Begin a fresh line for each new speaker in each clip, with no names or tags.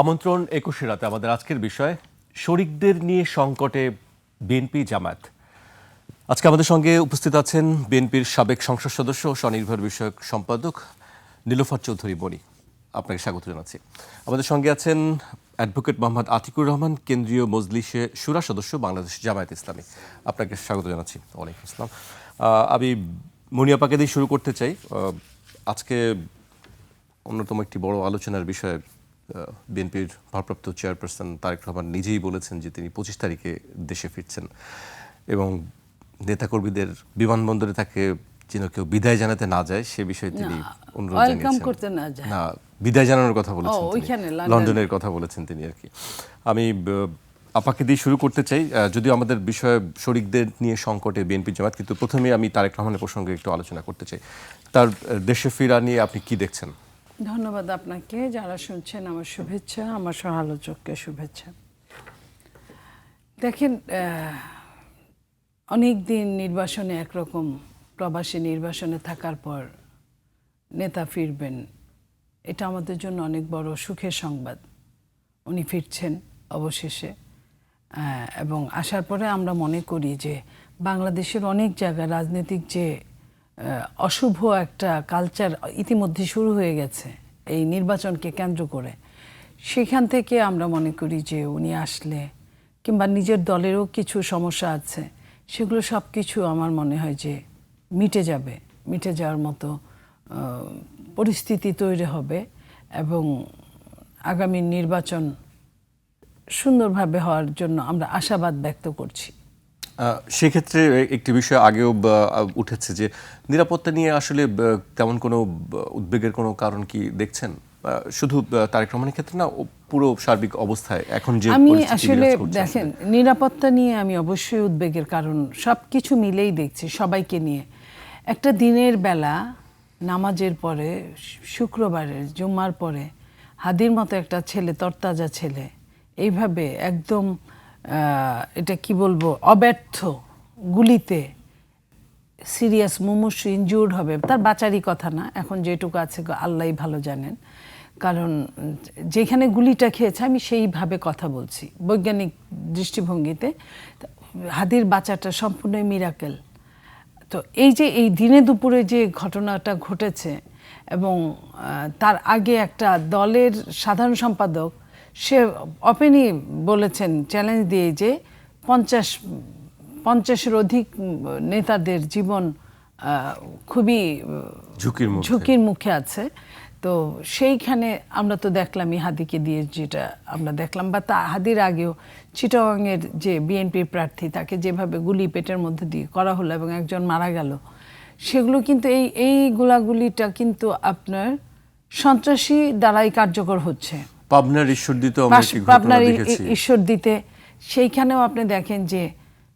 আমন্ত্রণ ২১ রাতে আমাদের আজকের বিষয় শরিকদের নিয়ে সংকটে বিএনপি জামায়াত। আজকে আমাদের সঙ্গে উপস্থিত আছেন বিএনপির সাবেক সংসদ সদস্য ও স্বনির্ভর বিষয়ক সম্পাদক নীলোফার চৌধুরী বনি। আপনাকে স্বাগত জানাচ্ছি। আমাদের সঙ্গে আছেন অ্যাডভোকেট মোহাম্মদ আতিকুর রহমান, কেন্দ্রীয় মজলিসে শুরা সদস্য, বাংলাদেশ জামায়াত ইসলামী। আপনাকে স্বাগত জানাচ্ছি। ওয়ালাইকুম আসসালাম। আমি মনি আপাকে দিয়ে শুরু করতে চাই। আজকে অন্যতম একটি বড় আলোচনার বিষয়, বিএনপির ভারপ্রাপ্ত চেয়ারপারসন তারেক রহমান নিজেই বলেছেন যে তিনি ২৫ তারিখে দেশে ফিরছেন এবং নেতাকর্মীদের বিমানবন্দরে তাকে যেন কেউ বিদায় জানাতে না যায় সে বিষয়ে তিনি অনুরোধ জানিয়েছেন। না, বিদায় জানানোর কথা বলেছেন, লন্ডনের কথা বলেছেন তিনি আর কি। আমি আপাকে দিয়ে শুরু করতে চাই, যদিও আমাদের বিষয় শরিকদের নিয়ে সংকটে বিএনপি জামাত, কিন্তু প্রথমে আমি তারেক রহমানের প্রসঙ্গে একটু আলোচনা করতে চাই। তার দেশে ফেরা নিয়ে আপনি কি দেখছেন?
ধন্যবাদ আপনাকে। যারা শুনছেন আমার শুভেচ্ছা, আমার সহ-আলোচককে শুভেচ্ছা। দেখেন, অনেক দিন নির্বাসনে একরকম প্রবাসী নির্বাসনে থাকার পর নেতা ফিরবেন, এটা আমাদের জন্য অনেক বড় সুখের সংবাদ। উনি ফিরছেন অবশেষে, এবং আসার পরে আমরা মনে করি যে বাংলাদেশের অনেক জায়গায় রাজনৈতিক যে অশুভ একটা কালচার ইতিমধ্যে শুরু হয়ে গেছে এই নির্বাচনকে কেন্দ্র করে, সেখান থেকে আমরা মনে করি যে উনি আসলে, কিংবা নিজের দলেরও কিছু সমস্যা আছে, সেগুলো সব কিছু আমার মনে হয় যে মিটে যাওয়ার মতো পরিস্থিতি তৈরি হবে এবং আগামী নির্বাচন সুন্দরভাবে হওয়ার জন্য আমরা আশাবাদ ব্যক্ত করছি।
সেক্ষেত্রে একটি বিষয় আগেও উঠেছে যে নিরাপত্তা নিয়ে আসলে তেমন কোনো উদ্বেগের কোনো কারণ কি দেখছেন, শুধু তারেক রহমানের ক্ষেত্রে না, পুরো সার্বিক অবস্থায় এখন যে
আমি আসলে দেখেন, নিরাপত্তা নিয়ে আমি অবশ্যই উদ্বেগের কারণ সব কিছু মিলেই দেখছি সবাইকে নিয়ে। একটা দিনের বেলা নামাজের পরে, শুক্রবারের জুম্মার পরে, হাদির মতো একটা ছেলে, তরতাজা ছেলে, এইভাবে একদম এটা কি বলবো, অব্যর্থ গুলিতে সিরিয়াস মুমূর্ষু ইনজুর্ড হবে, তার বাঁচারই কথা না, এখন যেটুকু আছে আল্লাহই ভালো জানেন। কারণ যেখানে গুলিটা খেয়েছে, আমি সেইভাবে কথা বলছি বৈজ্ঞানিক দৃষ্টিভঙ্গিতে, হাদির বাঁচাটা সম্পূর্ণই মিরাকেল। তো এই যে এই দিনে দুপুরে যে ঘটনাটা ঘটেছে, এবং তার আগে একটা দলের সাধারণ সম্পাদক সে ওপেনই বলেছেন, চ্যালেঞ্জ দিয়ে, যে 50-এর অধিক নেতাদের জীবন খুবই ঝুঁকির মুখে আছে। তো সেইখানে আমরা তো দেখলামই হাদিকে দিয়ে, যেটা আমরা দেখলাম, বা তা হাদির আগেও চিটাগাংয়ের যে বিএনপি প্রার্থী, তাকে যেভাবে গুলি পেটের মধ্যে দিয়ে করা হলো এবং একজন মারা গেল, সেগুলো কিন্তু এই গোলাগুলিটা কিন্তু আপনার সন্ত্রাসী দ্বারাই কার্যকর হচ্ছে।
পাবনার
ঈশ্বরদীতে সেইখানেও আপনি দেখেন যে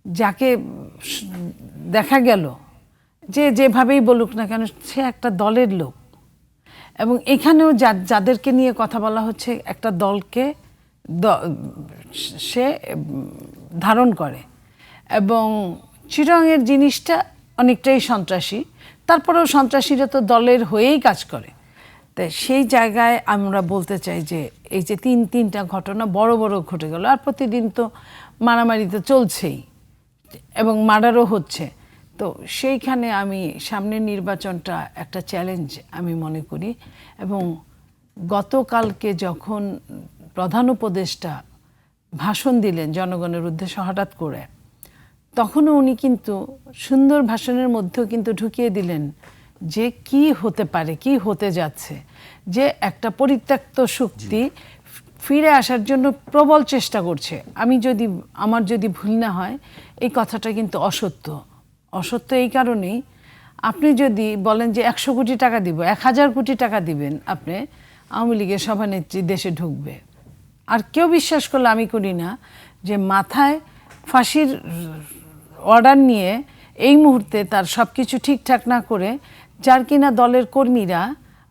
যাকে দেখা গেল, যে যেভাবেই বলুক না কেন, সে একটা দলের লোক। এবং এখানেও যাদেরকে নিয়ে কথা বলা হচ্ছে, একটা দলকে সে ধারণ করে, এবং চিটাগাংয়ের জিনিসটা অনেকটাই সন্ত্রাসী। তারপরেও সন্ত্রাসীরা তো দলের হয়েই কাজ করে। তাই সেই জায়গায় আমরা বলতে চাই যে এই যে তিনটা ঘটনা বড় বড় ঘটে গেল, আর প্রতিদিন তো মারামারি তো চলছেই এবং মার্ডারও হচ্ছে। তো সেইখানে আমি সামনের নির্বাচনটা একটা চ্যালেঞ্জ আমি মনে করি। এবং গতকালকে যখন প্রধান উপদেষ্টা ভাষণ দিলেন জনগণের উদ্দেশ্যে হঠাৎ করে, তখনও উনি কিন্তু সুন্দর ভাষণের মধ্যেও কিন্তু ঢুকিয়ে দিলেন যে কি হতে পারে, কি হতে যাচ্ছে, যে একটা পরিত্যক্ত শক্তি ফিরে আসার জন্য প্রবল চেষ্টা করছে। আমার যদি ভুল না হয়, এই কথাটা কিন্তু অসত্য এই কারণেই, আপনি যদি বলেন যে 100 কোটি টাকা দিব, 1000 কোটি টাকা দিবেন, আপনি আওয়ামী লীগের সভানেত্রী দেশে ঢুকবে, আর কেউ বিশ্বাস করলে আমি করি না যে মাথায় ফাঁসির অর্ডার নিয়ে এই মুহূর্তে তার সব কিছু ঠিকঠাক না করে, যার কিনা দলের কর্মীরা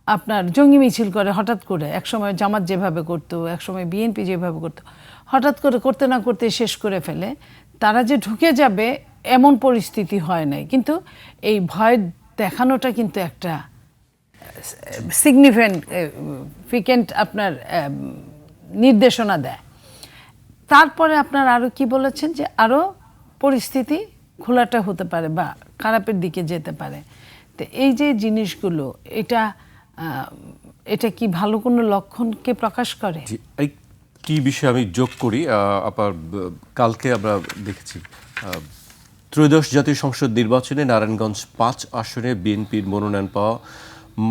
আপনার জঙ্গি মিছিল করে হঠাৎ করে, একসময় জামাত যেভাবে করতো, একসময় বিএনপি যেভাবে করতো, হঠাৎ করে করতে না করতে শেষ করে ফেলে, তারা যে ঢুকে যাবে এমন পরিস্থিতি হয় নাই। কিন্তু এই ভয় দেখানোটা কিন্তু একটা সিগনিফিকেন্ট আপনার নির্দেশনা দেয়। তারপরে আপনার আরও কি বলেছেন যে আরও পরিস্থিতি খোলাটা হতে পারে বা খারাপের দিকে যেতে পারে। তো এই যে জিনিসগুলো এটা কি ভালো কোনো লক্ষণকে প্রকাশ করে?
একটি বিষয় আমি যোগ করি, আবার কালকে আমরা দেখেছি ত্রয়োদশ জাতীয় সংসদ নির্বাচনে নারায়ণগঞ্জ 5 আসনে বিএনপির মনোনয়ন পাওয়া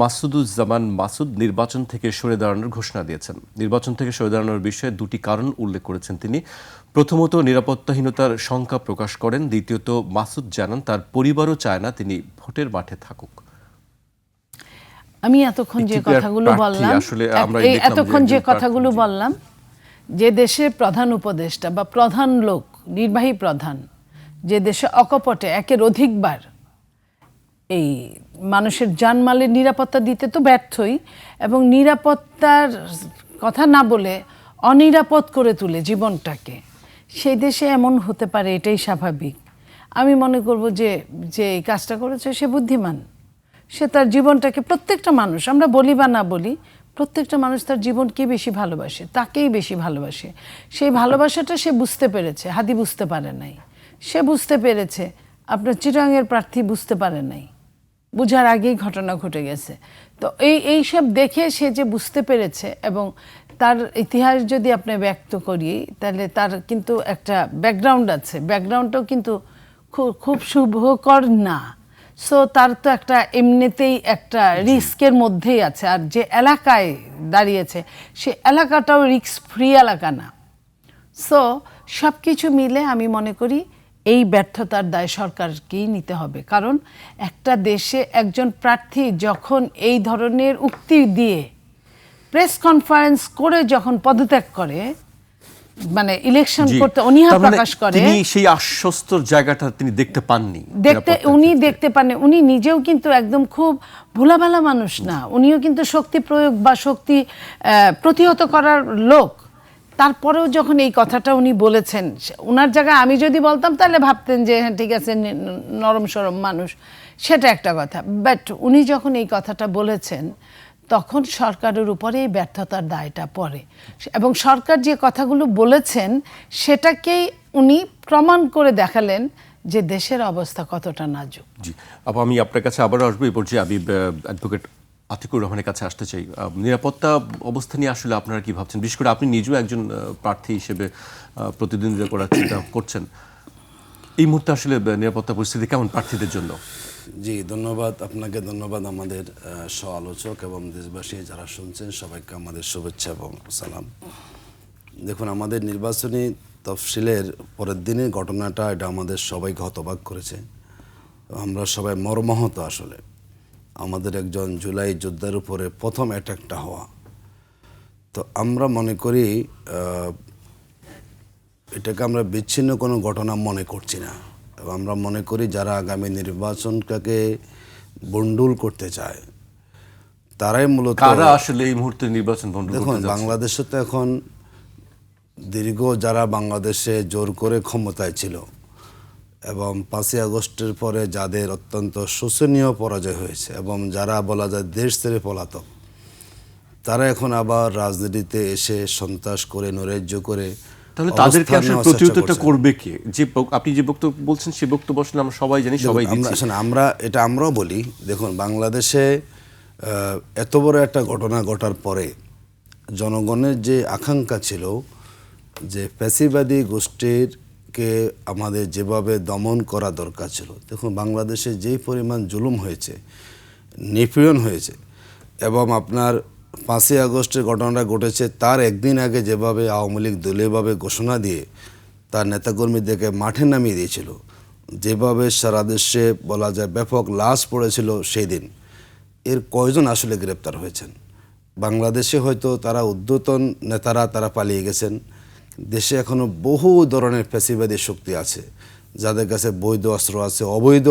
মাসুদুজ্জামান মাসুদ নির্বাচন থেকে সরে দাঁড়ানোর ঘোষণা দিয়েছেন। নির্বাচন থেকে সরে দাঁড়ানোর বিষয়ে দুটি কারণ উল্লেখ করেছেন তিনি। প্রথমত, নিরাপত্তাহীনতার শঙ্কা প্রকাশ করেন। দ্বিতীয়ত, মাসুদ জানান তার পরিবারও চায় না তিনি ভোটের মাঠে থাকুক।
আমি এতক্ষণ যে কথাগুলো বললাম, যে দেশের প্রধান উপদেষ্টা বা প্রধান লোক, নির্বাহী প্রধান, যে দেশে অকপটে একের অধিকবার এই মানুষের জানমালের নিরাপত্তা দিতে তো ব্যর্থই, এবং নিরাপত্তার কথা না বলে অনিরাপদ করে তুলে জীবনটাকে, সেই দেশে এমন হতে পারে, এটাই স্বাভাবিক। আমি মনে করব যে এই কাজটা করেছে সে বুদ্ধিমান। সে তার জীবনটাকে, প্রত্যেকটা মানুষ, আমরা বলি বা না বলি, প্রত্যেকটা মানুষ তার জীবনকে বেশি ভালোবাসে, তাকেই বেশি ভালোবাসে। সেই ভালোবাসাটা সে বুঝতে পেরেছে, হাদি বুঝতে পারে নাই। সে বুঝতে পেরেছে, আপনার চিটাগাংয়ের প্রার্থী বুঝতে পারে নাই, বুঝার আগেই ঘটনা ঘটে গেছে। তো এইসব দেখে সে যে বুঝতে পেরেছে, এবং তার ইতিহাস যদি আপনি ব্যক্ত করি, তাহলে তার কিন্তু একটা ব্যাকগ্রাউন্ড আছে, ব্যাকগ্রাউন্ডটাও কিন্তু খুব শুভকর না। সো তার তো একটা এমনিতেই একটা রিস্কের মধ্যেই আছে। আর যে এলাকায় দাঁড়িয়েছে সে এলাকাটাও রিস্ক ফ্রি এলাকা না। সো সব কিছু মিলে আমি মনে করি এই ব্যর্থতার দায় সরকারকেই নিতে হবে। কারণ একটা দেশে একজন প্রার্থী যখন এই ধরনের উক্তি দিয়ে প্রেস কনফারেন্স করে যখন পদত্যাগ করে, মানে ইলেকশন করতে অনীহা প্রকাশ করে,
তিনি সেই আশ্বস্তর জায়গাটা তিনি দেখতে পাননি।
উনি দেখতে পাননি। উনি নিজেও কিন্তু একদম খুব ভোলাভালা মানুষ না, উনিও কিন্তু শক্তি প্রয়োগ বা শক্তি প্রতিহত করার লোক। তারপরেও যখন এই কথাটা উনি বলেছেন, ওনার জায়গায় আমি যদি বলতাম তাহলে ভাবতেন যে হ্যাঁ ঠিক আছে, নরম সরম মানুষ, সেটা একটা কথা। বাট উনি যখন এই কথাটা বলেছেন, তখন সরকারের উপরে এই ব্যর্থতার দায়টা পড়ে। এবং সরকার যে কথাগুলো বলেছেন সেটাকেই উনি প্রমাণ করে দেখালেন যে দেশের অবস্থা কতটা নাজুক।
জি, আমি আপনার কাছে আবারও আসবো। এই পর্যায়ে আমি অ্যাডভোকেট আতিকুর রহমানের কাছে আসতে চাই। নিরাপত্তা অবস্থা নিয়ে আসলে আপনারা কি ভাবছেন? বিশেষ করে আপনি নিজেও একজন প্রার্থী হিসেবে প্রতিদ্বন্দ্বিতা করার চিন্তা করছেন। এই মুহূর্তে আসলে নিরাপত্তা পরিস্থিতি কেমন প্রার্থীদের জন্য?
জি, ধন্যবাদ আপনাকে, ধন্যবাদ আমাদের সহ আলোচক এবং দেশবাসী যারা শুনছেন, সবাইকে আমাদের শুভেচ্ছা এবং সালাম। দেখুন, আমাদের নির্বাচনী তফসিলের পরের দিনের ঘটনাটা, এটা আমাদের সবাইকে হতবাক করেছে। আমরা সবাই মর্মাহত। আসলে আমাদের একজন জুলাই যোদ্ধার উপরে প্রথম অ্যাটাকটা হওয়া, তো আমরা মনে করি এটাকে আমরা বিচ্ছিন্ন কোনো ঘটনা মনে করছি না। এবং আমরা মনে করি যারা আগামী নির্বাচনটাকে বন্ডুল করতে চায় তারাই মূলত
আসলে এই মুহূর্তে নির্বাচন বন্ডুল করতে
দেখুন, বাংলাদেশে তো এখন দীর্ঘ যারা বাংলাদেশে জোর করে ক্ষমতায় ছিল এবং 5ই আগস্টের পরে যাদের অত্যন্ত শোচনীয় পরাজয় হয়েছে এবং যারা বলা যায় দেশ ছেড়ে পলাতক, তারা এখন আবার রাজনীতিতে এসে সন্ত্রাস করে, নৈরাজ্য করে,
তাহলে তাদেরকে আসলে প্রতিহতটা করবে কে? যে আপনি যে বক্তব্য বলছেন সেই বক্তব্য আসলে আমরা সবাই জানি, সবাই দিচ্ছি।
আমরাও বলি, দেখুন বাংলাদেশে এত বড় একটা ঘটনা ঘটার পরে জনগণের যে আকাঙ্ক্ষা ছিল যে ফ্যাসিবাদী গোষ্ঠীকে আমাদের যেভাবে দমন করা দরকার ছিল, দেখুন বাংলাদেশে যেই পরিমাণ জুলুম হয়েছে, নিপীড়ন হয়েছে, এবং আপনার 5ই আগস্টের ঘটনাটা ঘটেছে তার একদিন আগে যেভাবে আওয়ামী লীগ দলীয়ভাবে ঘোষণা দিয়ে তার নেতাকর্মীদেরকে মাঠে নামিয়ে দিয়েছিল, যেভাবে সারা দেশে বলা যায় ব্যাপক লাশ পড়েছিল সেই দিন, এর কয়জন আসলে গ্রেপ্তার হয়েছেন? বাংলাদেশে হয়তো তারা ঊর্ধ্বতন নেতারা তারা পালিয়ে গেছেন। দেশে এখনও বহু ধরনের ফ্যাসিবাদী শক্তি আছে, যাদের কাছে বৈধ অস্ত্র আছে, অবৈধ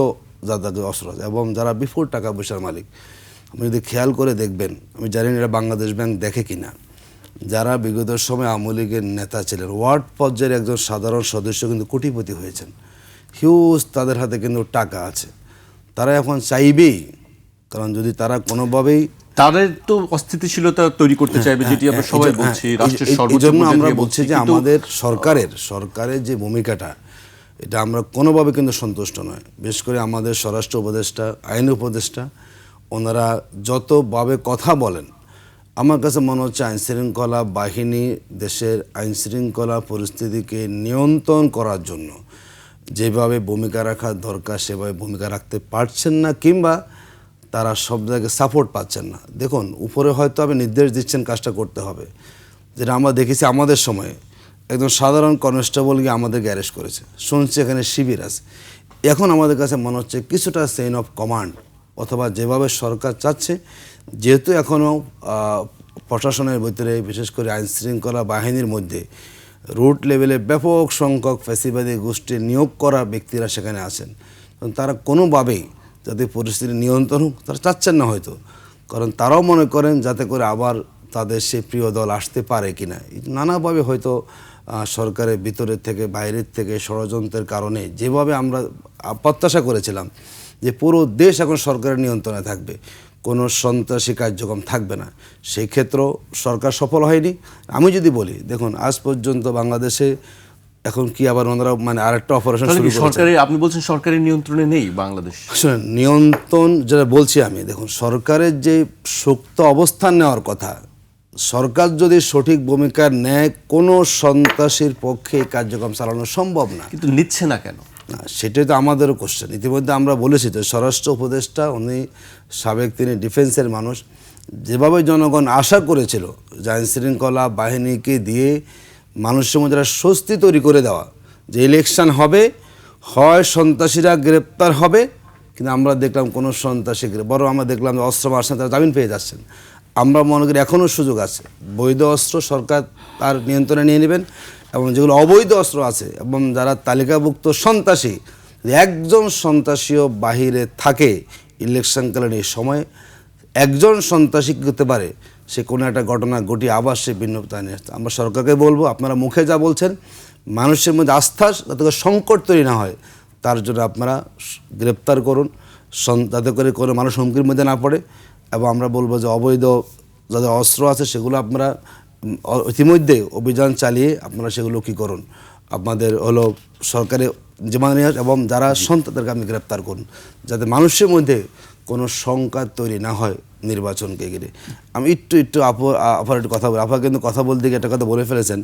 যাদের অস্ত্র আছে, এবং যারা বিপুল টাকা পয়সার মালিক। আপনি যদি খেয়াল করে দেখবেন, আমি জানি না এটা বাংলাদেশ ব্যাংক দেখে কিনা, যারা বিগত সময় আওয়ামী লীগের নেতা ছিলেন, ওয়ার্ড পর্যায়ের একজন সাধারণ সদস্য কিন্তু কোটিপতি হয়েছেন, হিউজ তাদের হাতে কিন্তু টাকা আছে। তারা এখন চাইবেই, কারণ যদি তারা কোনোভাবেই
তাদের তো অস্থিতিশীলতা তৈরি করতে চাইবে, যেটি আমরা সবাই বলছি, রাষ্ট্রের সর্বোচ্চ
জন্য
পর্যায়ে
আমরা
থেকে
বলছি যে
কিন্তু
আমাদের সরকারের যে ভূমিকাটা, এটা আমরা কোনোভাবে কিন্তু সন্তুষ্ট নয়। বিশেষ করে আমাদের স্বরাষ্ট্র উপদেষ্টা, আইন উপদেষ্টা, ওনারা যতভাবে কথা বলেন, আমার কাছে মনে হচ্ছে আইনশৃঙ্খলা বাহিনী দেশের আইনশৃঙ্খলা পরিস্থিতিকে নিয়ন্ত্রণ করার জন্য যেভাবে ভূমিকা রাখা দরকার সেভাবে ভূমিকা রাখতে পারছেন না, কিংবা তারা সব জায়গায় সাপোর্ট পাচ্ছেন না। দেখুন, উপরে হয়তো আপনি নির্দেশ দিচ্ছেন কাজটা করতে হবে, যেটা আমরা দেখেছি আমাদের সময়ে একদম সাধারণ কনস্টেবল গিয়ে আমাদেরকে অ্যারেস্ট করেছে, শুনছি এখানে শিবির আছে। এখন আমাদের কাছে মনে হচ্ছে কিছুটা চেইন অফ কমান্ড, অথবা যেভাবে সরকার চাচ্ছে, যেহেতু এখনও প্রশাসনের ভিতরে বিশেষ করে আইনশৃঙ্খলা বাহিনীর মধ্যে রুট লেভেলে ব্যাপক সংখ্যক ফ্যাসিবাদী গোষ্ঠীর নিয়োগ করা ব্যক্তিরা সেখানে আছেন, তারা কোনোভাবেই যাতে পরিস্থিতি নিয়ন্ত্রণ হোক তারা চাচ্ছেন না হয়তো, কারণ তারাও মনে করেন যাতে করে আবার তাদের সে প্রিয় দল আসতে পারে কিনা। নানাভাবে হয়তো সরকারের ভিতরের থেকে বাইরের থেকে ষড়যন্ত্রের কারণে যেভাবে আমরা প্রত্যাশা করেছিলাম যে পুরো দেশ এখন সরকারের নিয়ন্ত্রণে থাকবে, কোনো সন্ত্রাসী কার্যক্রম থাকবে না, সেই ক্ষেত্রেও সরকার সফল হয়নি। আমি যদি বলি, দেখুন আজ পর্যন্ত বাংলাদেশে এখন কি আবার ওনারা মানে আরেকটা অপারেশন শুরু করেছে।
সরকারি, আপনি বলছেন সরকারের নিয়ন্ত্রণে নেই বাংলাদেশ?
শুনেন, নিয়ন্ত্রণ যেটা বলছি আমি, দেখুন সরকারের যে সুপ্ত অবস্থান নেওয়ার কথা, সরকার যদি সঠিক ভূমিকা নেয়, কোনো সন্ত্রাসীর পক্ষে এই কার্যক্রম চালানো সম্ভব না।
কিন্তু নিচ্ছে না কেন?
না, সেটাই তো আমাদেরও কোশ্চেন। ইতিমধ্যে আমরা বলেছি তো, স্বরাষ্ট্র উপদেষ্টা উনি সাবেক, তিনি ডিফেন্সের মানুষ, যেভাবে জনগণ আশা করেছিল যে আইনশৃঙ্খলা বাহিনীকে দিয়ে মানুষের মধ্যে একটা স্বস্তি তৈরি করে দেওয়া, যে ইলেকশন হবে, হয় সন্ত্রাসীরা গ্রেপ্তার হবে, কিন্তু আমরা দেখলাম কোনো সন্ত্রাসী বরং আমরা দেখলাম যে অস্ত্র মার্শাল তারা জামিন পেয়ে যাচ্ছেন। আমরা মনে করি এখনও সুযোগ আছে, বৈধ অস্ত্র সরকার তার নিয়ন্ত্রণে নিয়ে নেবেন, এবং যেগুলো অবৈধ অস্ত্র আছে এবং যারা তালিকাভুক্ত সন্ত্রাসী, একজন সন্ত্রাসীও বাহিরে থাকে ইলেকশনকালীন এই সময়, একজন সন্ত্রাসী কী করতে পারে, সে কোনো একটা ঘটনা ঘটিয়ে আবার সে ভিন্নতা নিয়ে আসতে। আমরা সরকারকে বলবো, আপনারা মুখে যা বলছেন, মানুষের মধ্যে আস্থা যাতে করে সংকট তৈরি না হয়, তার জন্য আপনারা গ্রেপ্তার করুন, যাতে করে কোনো মানুষ হুমকির মধ্যে না পড়ে। এবং আমরা বলবো যে অবৈধ যাদের অস্ত্র আছে সেগুলো আপনারা ইতিমধ্যে অভিযান চালিয়ে আপনারা সেগুলো কী করুন, আপনাদের হলো সরকারি জিম্মা নিয়ে, এবং যারা তাদেরকে আপনি গ্রেপ্তার করুন, যাতে মানুষের মধ্যে কোনো শঙ্কা তৈরি না হয় নির্বাচনকে ঘিরে। আমি একটু আপার একটু কথা বলি, আপা কিন্তু কথা বলতে গিয়ে একটা কথা বলে ফেলেছেন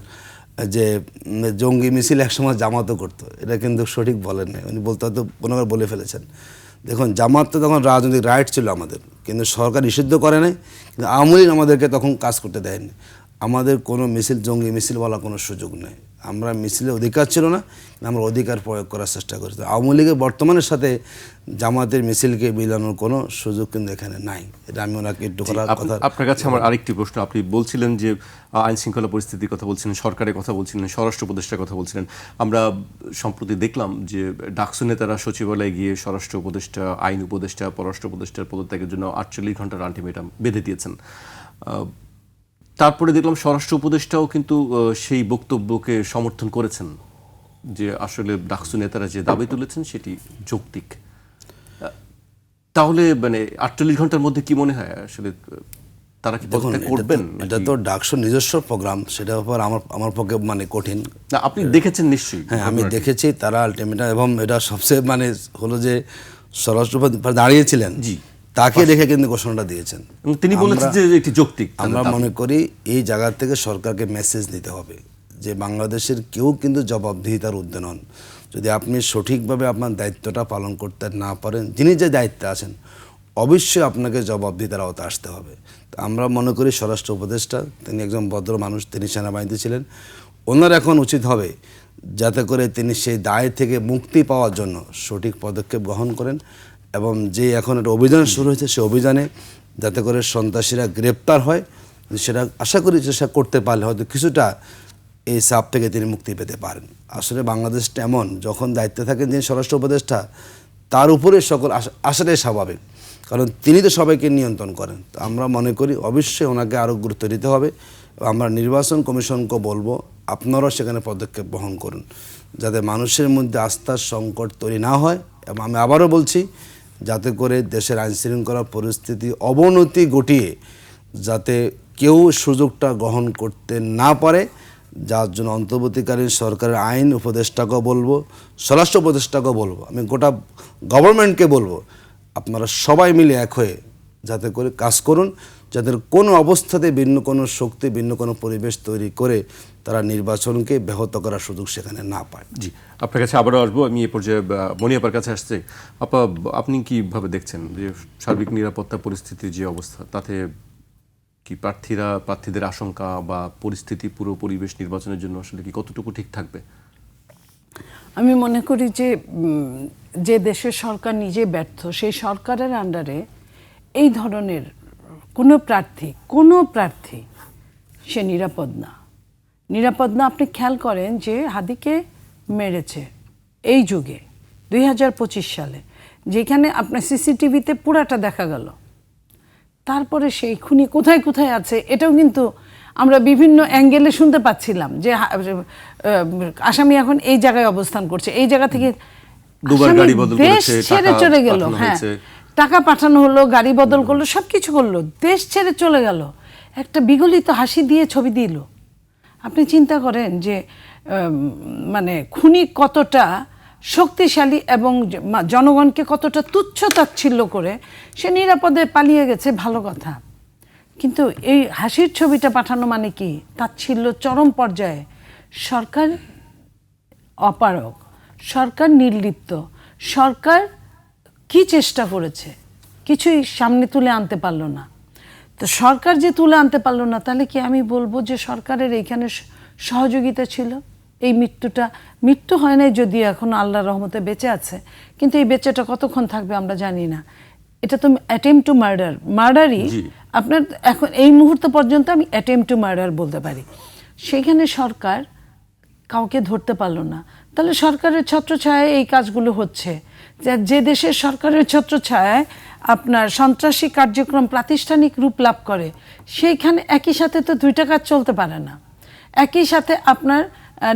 যে জঙ্গি মিছিল একসময় জামাতও করতো, এটা কিন্তু সঠিক বলেন নাই, উনি বলতে হয়তো কোনোবার বলে ফেলেছেন। দেখুন, জামাত তো তখন রাজনৈতিক রাইট ছিল আমাদের, কিন্তু সরকার নিষিদ্ধ করে নাই, কিন্তু আওয়ামী লীগ আমাদেরকে তখন কাজ করতে দেয়নি। আমাদের কোনো মিছিল জঙ্গি মিছিল বলা কোনো সুযোগ নেই, আমরা মিছিলের অধিকার ছিল না, আমরা অধিকার প্রয়োগ করার চেষ্টা করেছি। আওয়ামী লীগের বর্তমানের সাথে জামাতের মিছিলকে মিলানোর কোনো সুযোগ কিন্তু এখানে নাই। এটা আমি ওনাকে একটু করার কথা।
আপনার কাছে আমার আরেকটি প্রশ্ন, আপনি বলছিলেন যে আইন শৃঙ্খলা পরিস্থিতির কথা বলছিলেন, সরকারের কথা বলছিলেন, স্বরাষ্ট্র উপদেষ্টার কথা বলছিলেন। আমরা সম্প্রতি দেখলাম যে ডাকসু নেতারা সচিবালয়ে গিয়ে স্বরাষ্ট্র উপদেষ্টা, আইন উপদেষ্টা, পররাষ্ট্র উপদেষ্টার পদত্যাগের জন্য 48 ঘন্টার আলটিমেটাম বেঁধে দিয়েছেন। তারপরে দেখলাম স্বরাষ্ট্র উপদেষ্টাও কিন্তু সেই বক্তব্যকে সমর্থন করেছেন যে আসলে ডাকসু নেতারা যে দাবি তুলেছেন সেটি যৌক্তিক। তাহলে মানে 48 ঘন্টার মধ্যে কি মনে হয় আসলে তারা কি পদত্যাগ করবেন?
এটা তো ডাকসুর নিজস্ব প্রোগ্রাম, সেটার উপর আমার পক্ষে মানে কঠিন।
না, আপনি দেখেছেন নিশ্চয়ই।
হ্যাঁ, আমি দেখেছি তারা আলটিমেটাম, এবং এটা সবচেয়ে মানে হলো যে স্বরাষ্ট্র দাঁড়িয়েছিলেন,
জি,
তাকে রেখে কিন্তু ঘোষণাটা দিয়েছেন।
তিনি বলেছেন যে এটি যৌক্তিক।
আমরা মনে করি এই জায়গা থেকে সরকারকে মেসেজ দিতে হবে যে বাংলাদেশের কেউ কিন্তু জবাবদিহিতার ঊর্ধ্বে নন। যদি আপনি সঠিকভাবে আপনার দায়িত্বটা পালন করতে না পারেন, যিনি যে দায়িত্বে আছেন, অবশ্যই আপনাকে জবাবদিহিতার আওতায় আসতে হবে। আমরা মনে করি স্বরাষ্ট্র উপদেষ্টা তিনি একজন ভদ্র মানুষ, তিনি সেনাবাহিনীতে ছিলেন, ওনার এখন উচিত হবে যাতে করে তিনি সেই দায় থেকে মুক্তি পাওয়ার জন্য সঠিক পদক্ষেপ গ্রহণ করেন, এবং যে এখন একটা অভিযান শুরু হয়েছে সেই অভিযানে যাতে করে সন্ত্রাসীরা গ্রেপ্তার হয়, সেটা আশা করি চেষ্টা করতে পারলে হয়তো কিছুটা এই চাপ থেকে তিনি মুক্তি পেতে পারেন। আসলে বাংলাদেশটা এমন, যখন দায়িত্বে থাকেন যিনি স্বরাষ্ট্র উপদেষ্টা, তার উপরে সকল আসাটাই স্বাভাবিক, কারণ তিনি তো সবাইকে নিয়ন্ত্রণ করেন। তো আমরা মনে করি অবশ্যই ওনাকে আরও গুরুত্ব দিতে হবে। আমরা নির্বাচন কমিশনকে বলবো আপনারাও সেখানে পদক্ষেপ গ্রহণ করুন, যাতে মানুষের মধ্যে আস্থার সংকট তৈরি না হয়। এবং আমি আবারও বলছি যাতে করে দেশের আইনশৃঙ্খলা পরিস্থিতি অবনতি ঘটিয়ে যাতে কেউ সুযোগটা গ্রহণ করতে না পারে, যার জন্য অন্তর্বর্তীকালীন সরকারের আইন উপদেষ্টাকেও বলবো, স্বরাষ্ট্র উপদেষ্টাকেও বলবো, আমি গোটা গভর্নমেন্টকে বলবো, আপনারা সবাই মিলে এক হয়ে যাতে করে কাজ করুন, যাতে কোনো অবস্থাতে ভিন্ন কোনো শক্তি, ভিন্ন কোনো পরিবেশ তৈরি করে তারা নির্বাচনকে ব্যাহত করার সুযোগ সেখানে না পায়।
জি, আপনার কাছে আবারও আসবো। আমি এ পর্যায়ে মনি আপার কাছে আসছে। আপা, আপনি কিভাবে দেখছেন যে সার্বিক নিরাপত্তা পরিস্থিতির যে অবস্থা, তাতে কি প্রার্থীদের আশঙ্কা বা পরিস্থিতি, পুরো পরিবেশ নির্বাচনের জন্য আসলে কি কতটুকু ঠিক থাকবে?
আমি মনে করি যে যে দেশের সরকার নিজে ব্যর্থ, সেই সরকারের আন্ডারে এই ধরনের কোনো প্রার্থী সে নিরাপদ না। আপনি খেয়াল করেন যে হাদিকে মেরেছে এই যুগে 2025 সালে, যেখানে আপনার সিসিটিভিতে পুরাটা দেখা গেল, তারপরে সেই খুনি কোথায় কোথায় আছে এটাও কিন্তু আমরা বিভিন্ন অ্যাঙ্গেলে শুনতে পাচ্ছিলাম যে আসামি এখন এই জায়গায় অবস্থান করছে, এই জায়গা থেকে দেশ ছেড়ে চলে গেল। হ্যাঁ, টাকা পাঠানো হলো, গাড়ি বদল করলো, সবকিছু করলো, দেশ ছেড়ে চলে গেল, একটা বিগলিত হাসি দিয়ে ছবি দিল। আপনি চিন্তা করেন যে মানে খুনি কতটা শক্তিশালী এবং জনগণকে কতটা তুচ্ছ-তাচ্ছিল্য করে সে নিরাপদে পালিয়ে গেছে, ভালো কথা। কিন্তু এই হাসির ছবিটা পাঠানো মানে কি? তাচ্ছিল্য চরম পর্যায়ে। সরকার অপারগ, সরকার নির্লিপ্ত, সরকার কি চেষ্টা করেছে? কিছুই সামনে তুলে আনতে পারলো না। তো সরকার যে তুলে আনতে পারলো না, তাহলে কি আমি বলবো যে সরকারের এইখানে সহযোগিতা ছিল? এই মৃত্যু হয় নাই, যদিও এখনো আল্লাহর রহমতে বেঁচে আছে, কিন্তু এই বেঁচেটা কতক্ষণ থাকবে আমরা জানি না। এটা তো অ্যাটেম্পট টু মার্ডারই আপনার এখন এই মুহূর্ত পর্যন্ত আমি অ্যাটেম্পট টু মার্ডার বলতে পারি। সেখানে সরকার কাউকে ধরতে পারলো না। তাহলে সরকারের ছত্রছায়ায় এই কাজগুলো হচ্ছে। যে দেশের সরকারের ছত্রছায়ায় আপনার সন্ত্রাসী কার্যক্রম প্রাতিষ্ঠানিক রূপ লাভ করে, সেইখানে একই সাথে তো দুইটা কাজ চলতে পারে না। একই সাথে আপনার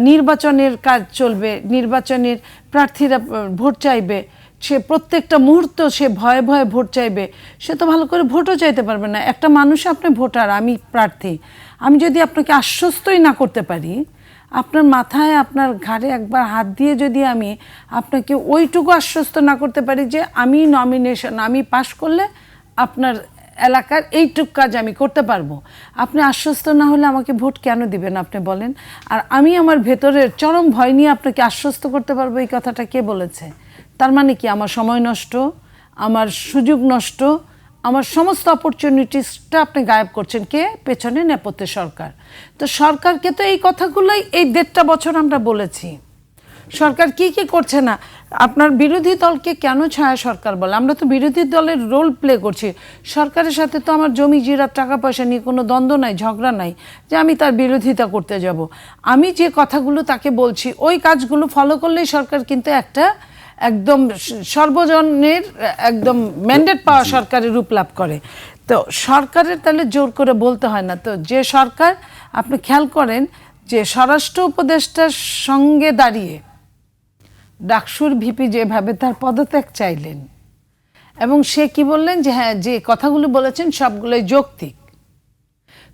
নির্বাচনের কাজ চলবে, নির্বাচনের প্রার্থীরা ভোট চাইবে, সে প্রত্যেকটা মুহূর্ত সে ভয়ে ভয়ে ভোট চাইবে, সে তো ভালো করে ভোটও চাইতে পারবে না। একটা মানুষ, আপনি ভোটার, আমি প্রার্থী, আমি যদি আপনাকে আশ্বস্তই না করতে পারি, আপনার মাথায় আপনার ঘাড়ে একবার হাত দিয়ে যদি আমি আপনাকে ওইটুকু আশ্বস্ত না করতে পারি যে আমি পাশ করলে আপনার এলাকার এইটুক কাজ আমি করতে পারবো, আপনি আশ্বস্ত না হলে আমাকে ভোট কেন দিবেন আপনি বলেন? আর আমি আমার ভেতরের চরম ভয় নিয়ে আপনাকে আশ্বস্ত করতে পারবো, এই কথাটা কে বলেছে? তার মানে কি আমার সময় নষ্ট, আমার সুযোগ নষ্ট, আমার সমস্ত অপরচুনিটিসটা আপনি গায়েব করছেন। কে? পেছনে নেপথ্যে সরকার। তো সরকারকে তো এই কথাগুলোই এই 1.5 বছর আমরা বলেছি। সরকার কি কি করছে না। আপনার বিরোধী দলকে কেন ছায়া সরকার বলে? আমরা তো বিরোধী দলের রোল প্লে করছি। সরকারের সাথে তো আমার জমি জিরাত টাকা পয়সা নিয়ে কোনো দ্বন্দ্ব নাই, ঝগড়া নাই যে আমি তার বিরোধিতা করতে যাব। আমি যে কথাগুলো তাকে বলছি, ওই কাজগুলো ফলো করলেই সরকার কিন্তু একটা একদম সর্বজনের একদম ম্যান্ডেট পাওয়া সরকারের রূপ লাভ করে। তো সরকারের তাহলে জোর করে বলতে হয় না। তো যে সরকার, আপনি খেয়াল করেন যে স্বরাষ্ট্র উপদেষ্টার সঙ্গে দাঁড়িয়ে ডাকসুর ভিপি যেভাবে তার পদত্যাগ চাইলেন, এবং সে কি বললেন যে হ্যাঁ, যে কথাগুলো বলেছেন সবগুলোই যৌক্তিক।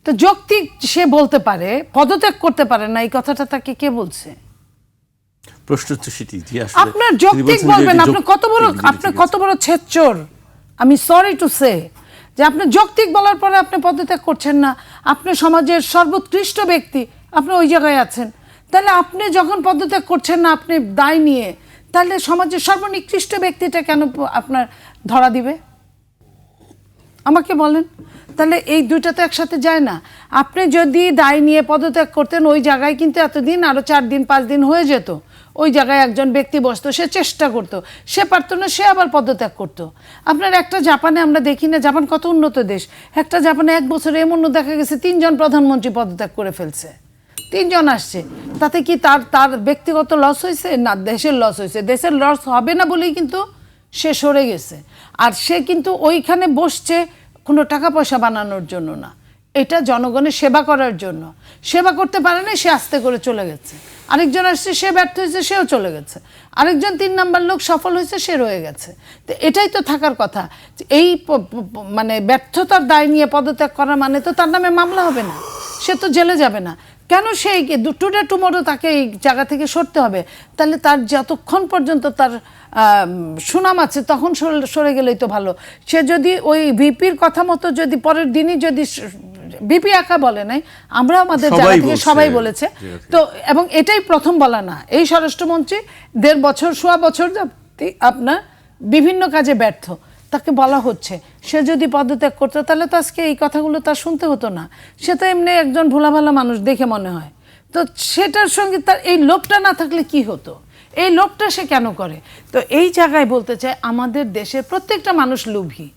তো যৌক্তিক সে বলতে পারে, পদত্যাগ করতে পারে না, এই কথাটা তাকে কে বলছে?
প্রশ্ন তো সেটি।
আপনার যৌক্তিক বলবেন, আপনি কত বড় ছেচর। আমি সরি টু সে যে আপনি যৌক্তিক বলার পরে আপনি পদত্যাগ করছেন না। আপনি সমাজের সর্বোৎকৃষ্ট ব্যক্তি, আপনি ওই জায়গায় আছেন। তাহলে আপনি যখন পদত্যাগ করছেন না আপনি দায় নিয়ে, তাহলে সমাজের সর্বনিকৃষ্ট ব্যক্তিটা কেন আপনার ধরা দিবে? আমাকে বলেন। তাহলে এই দুইটা তো একসাথে যায় না। আপনি যদি দায় নিয়ে পদত্যাগ করতেন, ওই জায়গায় কিন্তু এতদিন আরও 4 দিন 5 দিন হয়ে যেত। ওই জায়গায় একজন ব্যক্তি বসতো, সে চেষ্টা করতো, সে পারতো না, সে আবার পদত্যাগ করতো। আপনার একটা জাপানে আমরা দেখি না, জাপান কত উন্নত দেশ, একটা জাপানে 1 বছরে এমন দেখা গেছে 3 জন প্রধানমন্ত্রী পদত্যাগ করে ফেলছে, 3 জন আসছে। তাতে কি তার ব্যক্তিগত লস হয়েছে? না, দেশের লস হয়েছে। দেশের লস হবে না বলেই কিন্তু সে সরে গেছে। আর সে কিন্তু ওইখানে বসছে কোনো টাকা পয়সা বানানোর জন্য না, এটা জনগণের সেবা করার জন্য। সেবা করতে পারে না, সে আস্তে করে চলে গেছে। আরেকজন আসছে, সে ব্যর্থ হয়েছে, সেও চলে গেছে। আরেকজন 3 নাম্বার লোক সফল হয়েছে, সে রয়ে গেছে। তো এটাই তো থাকার কথা। এই মানে ব্যর্থতার দায় নিয়ে পদত্যাগ করা মানে তো তার নামে মামলা হবে না, সে তো জেলে যাবে না। কেন সেই টুডে টুমোরো তাকে এই জায়গা থেকে সরতে হবে? তাহলে তার যতক্ষণ পর্যন্ত তার সুনাম আছে তখন সরে গেলেই তো ভালো। সে যদি ওই ভিপির কথা মতো যদি পরের দিনই যদি, ভিপি একা বলে নাই, আমরা আমাদের জায়গা থেকে সবাই বলেছে তো, এবং এটাই প্রথম বলা না। এই স্বরাষ্ট্রমন্ত্রী 1.5 বছর, সোয়া বছর আপনার বিভিন্ন কাজে ব্যর্থ, তাকে বলা হচ্ছে। সে যদি পদত্যাগ করতো তাহলে তো আজকে এই কথাগুলো তার শুনতে হতো না। সে তো এমনি একজন ভোলাভালা মানুষ দেখে মনে হয়। তো সেটার সঙ্গে তার এই লোভটা না থাকলে কি হতো? এই লোভটা সে কেন করে? তো এই জায়গায় বলতে চাই, আমাদের দেশের প্রত্যেকটা মানুষ লোভী।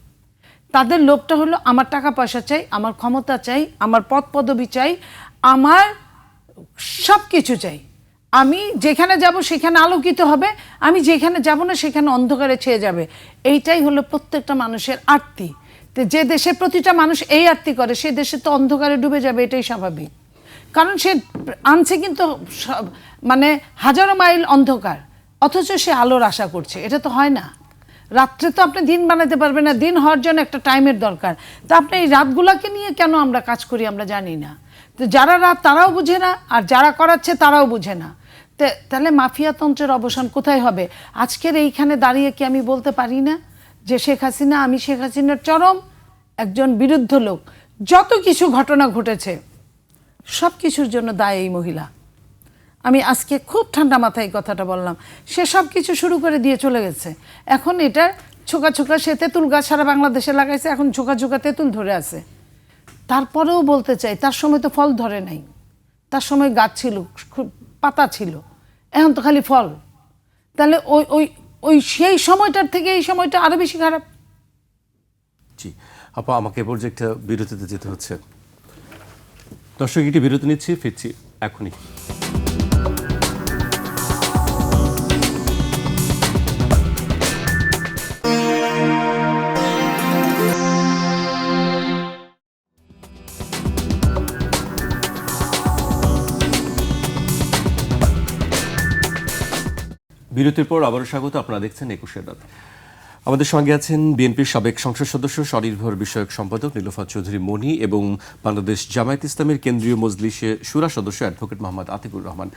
তাদের লোভটা হলো আমার টাকা পয়সা চাই, আমার ক্ষমতা চাই, আমার পদ পদবি চাই, আমার সব কিছু চাই। আমি যেখানে যাব সেখানে আলোকিত হবে, আমি যেখানে যাব না সেখানে অন্ধকারে ছেয়ে যাবে। এইটাই হলো প্রত্যেকটা মানুষের আরতি। তো যে দেশে প্রতিটা মানুষ এই আরতি করে, সে দেশে তো অন্ধকারে ডুবে যাবে, এটাই স্বাভাবিক। কারণ সে আনছে কিন্তু মানে হাজারো মাইল অন্ধকার, অথচ সে আলোর আশা করছে। এটা তো হয় না। রাত্রে তো আপনি দিন বানাতে পারবেন না, দিন হওয়ার জন্য একটা টাইমের দরকার। তো আপনি এই রাতগুলাকে নিয়ে কেন আমরা কাজ করি আমরা জানি না। তো যারা রাত তারাও বুঝে না, আর যারা করাচ্ছে তারাও বুঝে না। তাহলে মাফিয়াতন্ত্রের অবসান কোথায় হবে? আজকের এইখানে দাঁড়িয়ে কি আমি বলতে পারি না যে শেখ হাসিনা, আমি শেখ হাসিনার চরম একজন বিরুদ্ধ লোক। যত কিছু ঘটনা ঘটেছে সব কিছুর জন্য দায় এই মহিলা। আমি আজকে খুব ঠান্ডা মাথায় কথাটা বললাম। সে সব কিছু শুরু করে দিয়ে চলে গেছে। এখন এটা ছোকা ছোকা, সে তেঁতুল গাছ সারা বাংলাদেশে লাগাইছে, এখন ছোকা ছোকা তেঁতুল ধরে আছে। তারপরেও বলতে চাই, তার সময় তো ফল ধরে নাই। তার সময় গাছ ছিল, খুব পাতা ছিল, এখন তো খালি ফল। তাহলে ওই ওই ওই সেই সময়টার থেকে এই সময়টা আরো বেশি খারাপ।
জি আপা, আমাকে এ পর্যায়ে একটা বিরতিতে যেতে হচ্ছে। দর্শক, একটি বিরতি নিচ্ছি, ফিরছি এখনই। বিরতির পর আবারও স্বাগত। আপনারা দেখছেন 21 রাত। আমাদের সঙ্গে আছেন বিএনপির সাবেক সংসদ সদস্য, স্বনির্ভর বিষয়ক সম্পাদক নীলোফার চৌধুরী মনি এবং বাংলাদেশ জামায়াত ইসলামের কেন্দ্রীয় মজলিসে শুরা সদস্য অ্যাডভোকেট মোহাম্মদ আতিকুর রহমান।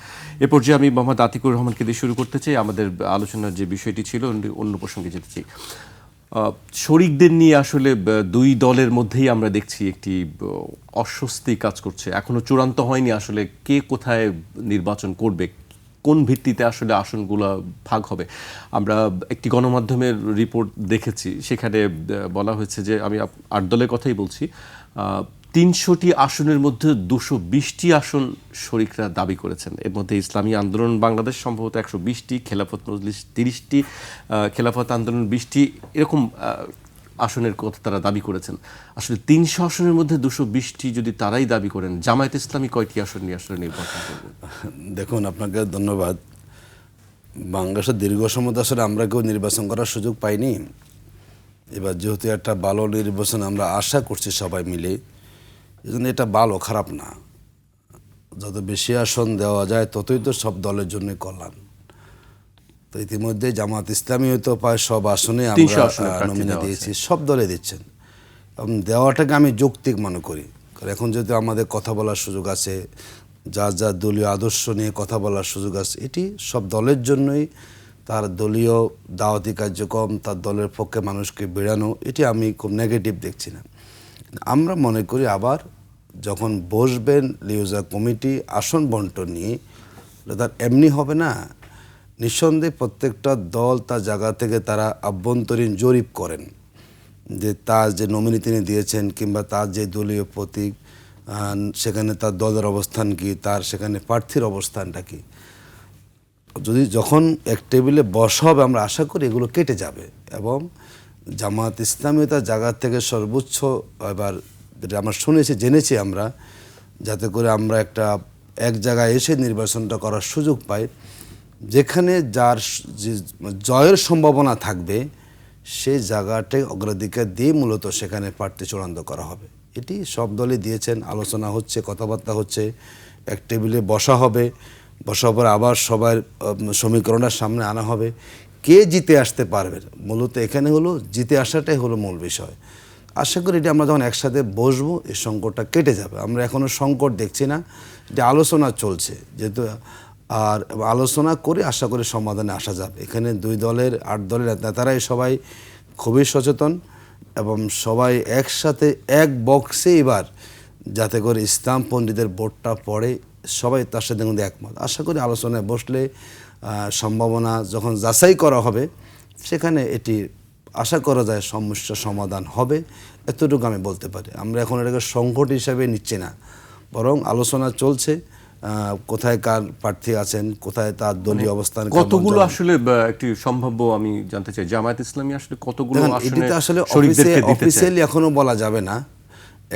এ পর্যায়ে আমি মোহাম্মদ আতিকুর রহমানকে দিয়ে শুরু করতে চাই। আমাদের আলোচনার যে বিষয়টি ছিল অন্য প্রসঙ্গে যেতে চাই। শরিকদের নিয়ে আসলে দুই দলের মধ্যেই আমরা দেখছি একটি অস্বস্তি কাজ করছে। এখনো চূড়ান্ত হয়নি আসলে কে কোথায় নির্বাচন করবে, কোন ভিত্তিতে আসলে আসনগুলো ভাগ হবে। আমরা একটি গণমাধ্যমের রিপোর্ট দেখেছি, সেখানে বলা হয়েছে যে, আমি 8 দলের কথাই বলছি, 300টি আসনের মধ্যে 220টি আসন শরিকরা দাবি করেছেন। এর মধ্যে ইসলামী আন্দোলন বাংলাদেশ সম্ভবত 120টি, খেলাফত মজলিস 30টি, খেলাফত আন্দোলন 20টি, এরকম আসনের কথা তারা দাবি করেছেন। আসলে 300 আসনের মধ্যে 220টি যদি তারাই দাবি করেন, জামায়াত ইসলামী কয়টি আসন নিয়ে আসলে নির্বাচন করবে?
দেখুন, আপনাকে ধন্যবাদ। বাংলাদেশের দীর্ঘ সময় আসলে আমরা কেউ নির্বাচন করার সুযোগ পাইনি। এবার যেহেতু একটা ভালো নির্বাচন আমরা আশা করছি সবাই মিলে, এই জন্য এটা ভালো, খারাপ না। যত বেশি আসন দেওয়া যায় ততই তো সব দলের জন্য কল্যাণ। তো ইতিমধ্যে জামাত ইসলামী হয়তো প্রায় সব আসনে আমরা নমিনি দিয়েছি, সব দলে দিচ্ছেন। এবং দেওয়াটাকে আমি যৌক্তিক মনে করি। কারণ এখন যেহেতু আমাদের কথা বলার সুযোগ আছে, যার যার দলীয় আদর্শ নিয়ে কথা বলার সুযোগ আছে, এটি সব দলের জন্যই। তার দলীয় দাওয়াতি কার্যক্রম, তার দলের পক্ষে মানুষকে বেড়ানো, এটি আমি খুব নেগেটিভ দেখছি না। আমরা মনে করি আবার যখন বসবেন লিওজা কমিটি আসন বন্টন নিয়ে, তার এমনি হবে না। নিঃসন্দেহে প্রত্যেকটা দল তার জায়গা থেকে তারা আভ্যন্তরীণ জরিপ করেন যে তার যে নমিনি তিনি দিয়েছেন কিংবা তার যে দলীয় প্রতীক, সেখানে তার দলের অবস্থান কি, তার সেখানে প্রার্থীর অবস্থানটা কি। যদি যখন এক টেবিলে বসা হবে, আমরা আশা করি এগুলো কেটে যাবে এবং জামাত ইসলামী তার জায়গা থেকে সর্বোচ্চ, এবার যেটা আমরা শুনেছি জেনেছি আমরা, যাতে করে আমরা একটা এক জায়গায় এসে নির্বাচনটা করার সুযোগ পাই, যেখানে যার জয়ের সম্ভাবনা থাকবে সেই জায়গাটাই অগ্রাধিকার দিয়ে মূলত সেখানে প্রার্থী চূড়ান্ত করা হবে। এটি সব দলই দিয়েছেন, আলোচনা হচ্ছে, কথাবার্তা হচ্ছে, এক টেবিলে বসা হবে, বসার পর আবার সবার সমীকরণের সামনে আনা হবে, কে জিতে আসতে পারবে। মূলত এখানে হলো জিতে আসাটাই হলো মূল বিষয়। আশা করি এটা আমরা যখন একসাথে বসবো এই সংকটটা কেটে যাবে। আমরা এখনও সংকট দেখছি না, এটা আলোচনা চলছে যেহেতু, আর আলোচনা করে আশা করি সমাধানে আসা যাবে। এখানে 2 দলের 8 দলের নেতারাই সবাই খুবই সচেতন এবং সবাই একসাথে এক বক্সে এবার যাতে করে ইসলাম পণ্ডিতের ভোটটা পড়ে সবাই তার সাথে কিন্তু একমত। আশা করি আলোচনায় বসলে সম্ভাবনা যখন যাচাই করা হবে সেখানে এটি আশা করা যায় সমস্যার সমাধান হবে, এতটুকু আমি বলতে পারি। আমরা এখন এটাকে সংকট হিসাবে নিচ্ছি না, বরং আলোচনা চলছে কোথায় কার প্রার্থী আছেন, কোথায় তার দলীয় অবস্থান,
কতগুলো আসলে একটি সম্ভাব্য আমি জানতে চাই জামায়াত ইসলামী আসলে কতগুলো
এটিতে আসলে
শরীকদেরকে দিতে চায়?
অফিসিয়ালি এখনো বলা যাবে না।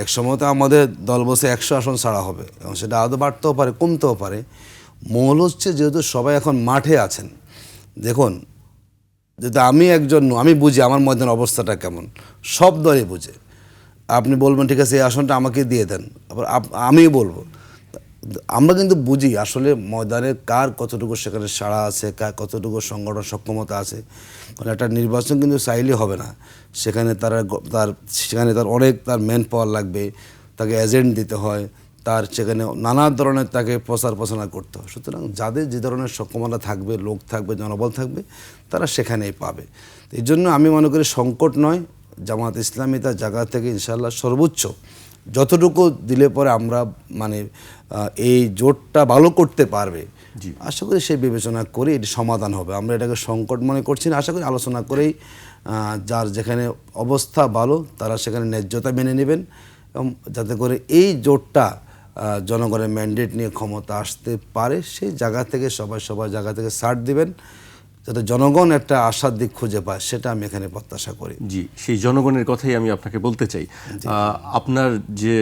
এক সময় তো আমাদের দল বসে 100 আসন ছাড়া হবে এবং সেটা আদৌ বাড়তেও পারে, কমতেও পারে। মূল হচ্ছে যেহেতু সবাই এখন মাঠে আছেন, দেখুন যেহেতু আমি একজন, আমি বুঝি আমার ময়দান অবস্থাটা কেমন, সব দলই বুঝে। আপনি বলবেন ঠিক আছে এই আসনটা আমাকে দিয়ে দেন, আবার আমিও বলবো, আমরা কিন্তু বুঝি আসলে ময়দানে কার কতটুকু সেখানে সাড়া আছে, কার কতটুকু সংগঠন সক্ষমতা আছে। কারণ একটা নির্বাচন কিন্তু চাইলে হবে না, সেখানে তার অনেক তার ম্যান পাওয়ার লাগবে, তাকে এজেন্ট দিতে হয়, তার সেখানে নানা ধরনের তাকে প্রচার প্রচারণা করতে হয়। সুতরাং যাদের যে ধরনের সক্ষমতা থাকবে, লোক থাকবে, জনবল থাকবে, তারা সেখানেই পাবে। এই জন্য আমি মনে করি সংকট নয়, জামাত ইসলামী তার জায়গা থেকে ইনশাআল্লাহ সর্বোচ্চ যতটুকু দিলে পরে আমরা মানে এই জোটটা ভালো করতে পারবে, আশা করি সেই বিবেচনা করে এটি সমাধান হবে। আমরা এটাকে সংকট মনে করছি না, আশা করি আলোচনা করেই যার যেখানে অবস্থা ভালো তারা সেখানে ন্যায্যতা মেনে নেবেন এবং যাতে করে এই জোটটা জনগণের ম্যান্ডেট নিয়ে ক্ষমতা আসতে পারে সেই জায়গা থেকে সবাই জায়গা থেকে ছাড় দিবেন, যাতে জনগণ একটা আশার দিক খুঁজে পায়, সেটা আমি এখানে প্রত্যাশা করি।
জি, সেই জনগণের কথাই আমি আপনাকে বলতে চাই। আপনার যে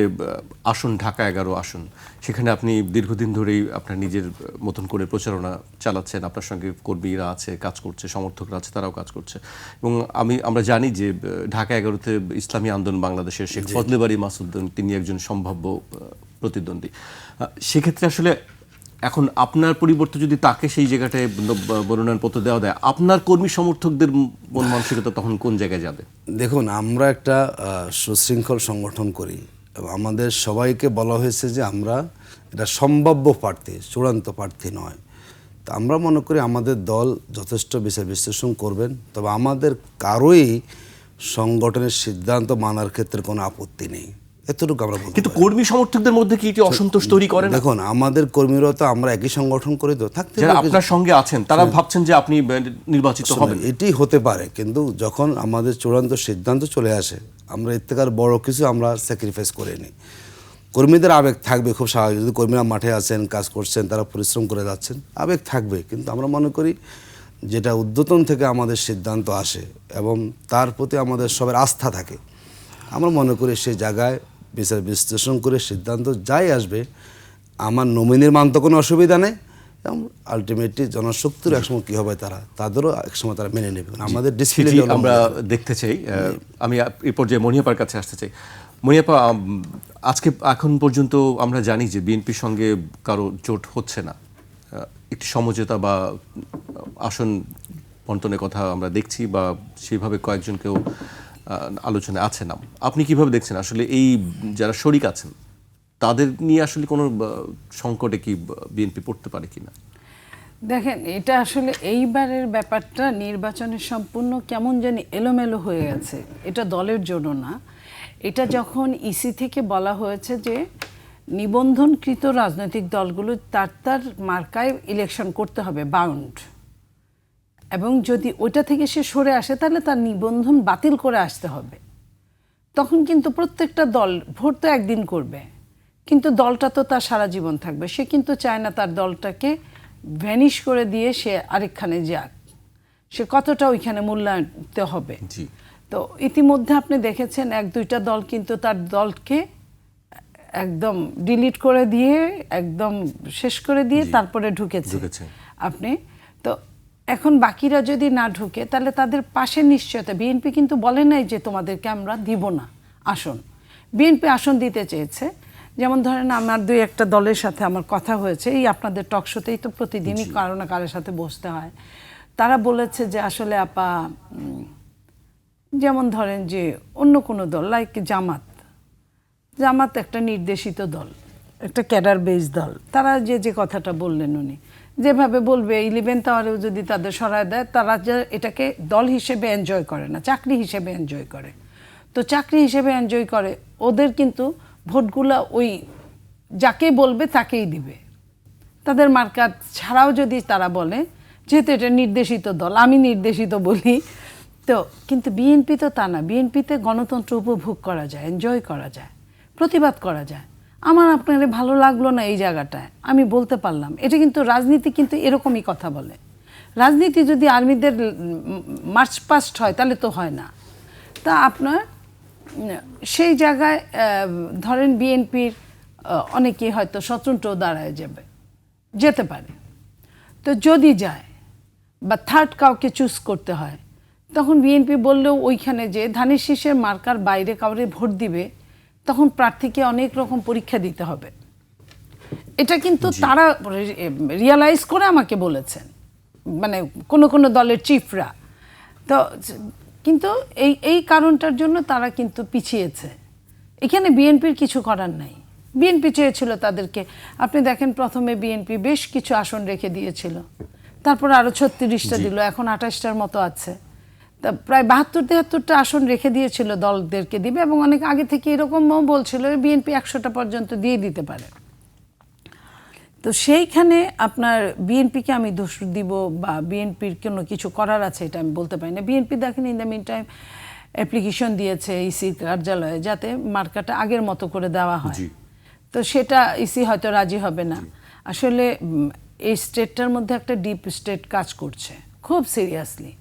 আসন ঢাকা 11 আসন, সেখানে আপনি দীর্ঘদিন ধরেই আপনার নিজের মতন করে প্রচারণা চালাচ্ছেন, আপনার সঙ্গে কর্মীরা আছে, কাজ করছে, সমর্থকরা আছে, তারাও কাজ করছে। এবং আমরা জানি যে ঢাকা 11-তে ইসলামী আন্দোলন বাংলাদেশের শেখ ফজলে বারী মাসুদ তিনি একজন সম্ভাব্য প্রতিদ্বন্দ্বী। সেক্ষেত্রে আসলে এখন আপনার পরিবর্তে যদি তাকে সেই জায়গাটায় মনোনয়নপত্র দেওয়া দেয়, আপনার কর্মী সমর্থকদের মন মানসিকতা তখন কোন জায়গায় যাবে?
দেখুন, আমরা একটা সুশৃঙ্খল সংগঠন করি এবং আমাদের সবাইকে বলা হয়েছে যে আমরা এটা সম্ভাব্য প্রার্থী, চূড়ান্ত প্রার্থী নয়। তা আমরা মনে করি আমাদের দল যথেষ্ট বিচার বিশ্লেষণ করবেন, তবে আমাদের কারোই সংগঠনের সিদ্ধান্ত মানার ক্ষেত্রে কোনো আপত্তি নেই, এতটুকু আমরা বলতে
কিন্তু
পারি।
কর্মী সমর্থকদের মধ্যে কি এটি অসন্তোষ তৈরি করে না?
দেখুন, আমাদের কর্মীরা তো আমরা একই সংগঠন করে তো থাকতে
যারা আপনার সঙ্গে আছেন তারা ভাবছেন যে আপনি নির্বাচিত হবেন।
এটি হতে পারে, কিন্তু যখন আমাদের চূড়ান্ত সিদ্ধান্ত চলে আসে আমরা এর থেকে আর বড় কিছু আমরা স্যাক্রিফাইস করে নিই। কর্মীদের আবেগ থাকবে, খুব স্বাভাবিক, যদি কর্মীরা মাঠে আছেন, কাজ করছেন, তারা পরিশ্রম করে যাচ্ছেন, আবেগ থাকবে। কিন্তু আমরা মনে করি যেটা ঊর্ধ্বতন থেকে আমাদের সিদ্ধান্ত আসে এবং তার প্রতি আমাদের সবার আস্থা থাকে, আমরা মনে করি সেই জায়গায় বিচার বিশ্লেষণ করে সিদ্ধান্ত যাই আসবে, আমার নমিনির মানতে কোনো অসুবিধা নেই এবং আলটিমেটলি জনশক্তির একসময় কী হবে তাদেরও একসময় তারা মেনে নেবে। আমাদের ডিসপ্লে
আমরা দেখতে চাই। আমি এই পর্যায়ে মনিয়াপার কাছে আসতে চাই। মনিয়াপা, আজকে এখন পর্যন্ত আমরা জানি যে বিএনপির সঙ্গে কারো জোট হচ্ছে না, একটি সমঝোতা বা আসন বন্টনের কথা আমরা দেখছি, বা সেইভাবে কয়েকজনকেও আলোচনায় আছে নাম। আপনি কিভাবে দেখছেন আসলে এই যারা শরিক আছেন তাদের নিয়ে আসলে কোনো সংকটে কি বিএনপি পড়তে পারে কিনা?
দেখেন, এটা আসলে এইবারের ব্যাপারটা নির্বাচনের সম্পূর্ণ কেমন জানি এলোমেলো হয়ে গেছে। এটা দলের জন্য না, এটা যখন ইসি থেকে বলা হয়েছে যে নিবন্ধনকৃত রাজনৈতিক দলগুলো তার মার্কায় ইলেকশন করতে হবে বাউন্ড, এবং যদি ওইটা থেকে সে সরে আসে তাহলে তার নিবন্ধন বাতিল করে আসতে হবে। তখন কিন্তু প্রত্যেকটা দল ভোট তো একদিন করবে, কিন্তু দলটা তো তার সারা জীবন থাকবে। সে কিন্তু চায় না তার দলটাকে ভ্যানিশ করে দিয়ে সে আরেকখানে যাক, সে কতটা ওইখানে মূল্যায়ন দিতে হবে। তো ইতিমধ্যে আপনি দেখেছেন 1-2টা দল কিন্তু তার দলকে একদম ডিলিট করে দিয়ে একদম শেষ করে দিয়ে তারপরে ঢুকেছে আপনি। তো এখন বাকিরা যদি না ঢুকে তাহলে তাদের পাশে নিশ্চয়তা, বিএনপি কিন্তু বলে নাই যে তোমাদেরকে আমরা দিব না আসন। বিএনপি আসন দিতে চেয়েছে। যেমন ধরেন আমার দুই একটা দলের সাথে আমার কথা হয়েছে, এই আপনাদের টক শোতেই তো প্রতিদিনই কারো না কারোর সাথে বসতে হয়। তারা বলেছে যে আসলে আপা যেমন ধরেন যে অন্য কোনো দল লাইক জামাত একটা নির্দেশিত দল, একটা ক্যাডার বেস দল, তারা যে কথাটা বললেন উনি যেভাবে বলবে 11th আওয়ারেও যদি তাদের সরায় দেয়, তারা যে এটাকে দল হিসেবে এনজয় করে না, চাকরি হিসেবে এনজয় করে। তো চাকরি হিসেবে এনজয় করে, ওদের কিন্তু ভোটগুলো ওই যাকে বলবে তাকেই দিবে। তাদের মার্কা ছাড়াও যদি তারা বলে, যেহেতু এটা নির্দেশিত দল, আমি নির্দেশিত বলি, তো কিন্তু বিএনপি তো তা না। বিএনপিতে গণতন্ত্র উপভোগ করা যায়, এনজয় করা যায়, প্রতিবাদ করা যায়। আমার আপনার ভালো লাগলো না এই জায়গাটায়, আমি বলতে পারলাম। এটা কিন্তু রাজনীতি কিন্তু এরকমই কথা বলে। রাজনীতি যদি আর্মিদের মার্চ পাস্ট হয় তাহলে তো হয় না। তা আপনার সেই জায়গায় ধরেন বিএনপির অনেকেই হয়তো স্বতন্ত্র দাঁড়ায় যেতে পারে। তো যদি যায় বা থার্ড কাউকে চুজ করতে হয়, তখন বিএনপি বললেও ওইখানে যে ধানের শীষের মার্কার বাইরে কাউরে ভোট দিবে, তখন প্রার্থীকে অনেক রকম পরীক্ষা দিতে হবে। এটা কিন্তু তারা রিয়ালাইজ করে আমাকে বলেছেন, মানে কোনো দলের চিফরা। তো কিন্তু এই কারণটার জন্য তারা কিন্তু পিছিয়েছে। এখানে বিএনপির কিছু করার নাই। বিএনপি চেয়েছিল তাদেরকে, আপনি দেখেন প্রথমে বিএনপি বেশ কিছু আসন রেখে দিয়েছিল, তারপর আরো 36টা দিল, এখন 28টার মতো আছে। তা প্রায় 72-73টা আসন রেখে দিয়েছিল দলদেরকে দিবে, এবং অনেক আগে থেকে এরকমও বলছিল বিএনপি 100টা পর্যন্ত দিয়ে দিতে পারে। তো সেইখানে আপনার বিএনপিকে আমি দোষ দিব বা বিএনপির কোনো কিছু করার আছে এটা আমি বলতে পারি না। বিএনপি দেখেন in the mean time application দিয়েছে ইসি কার্যালয়ে যাতে মার্কাটা আগের মতো করে দেওয়া হয়। তো সেটা ইসি হয়তো রাজি হবে না। আসলে এই স্টেটটার মধ্যে একটা ডিপ স্টেট কাজ করছে খুব সিরিয়াসলি।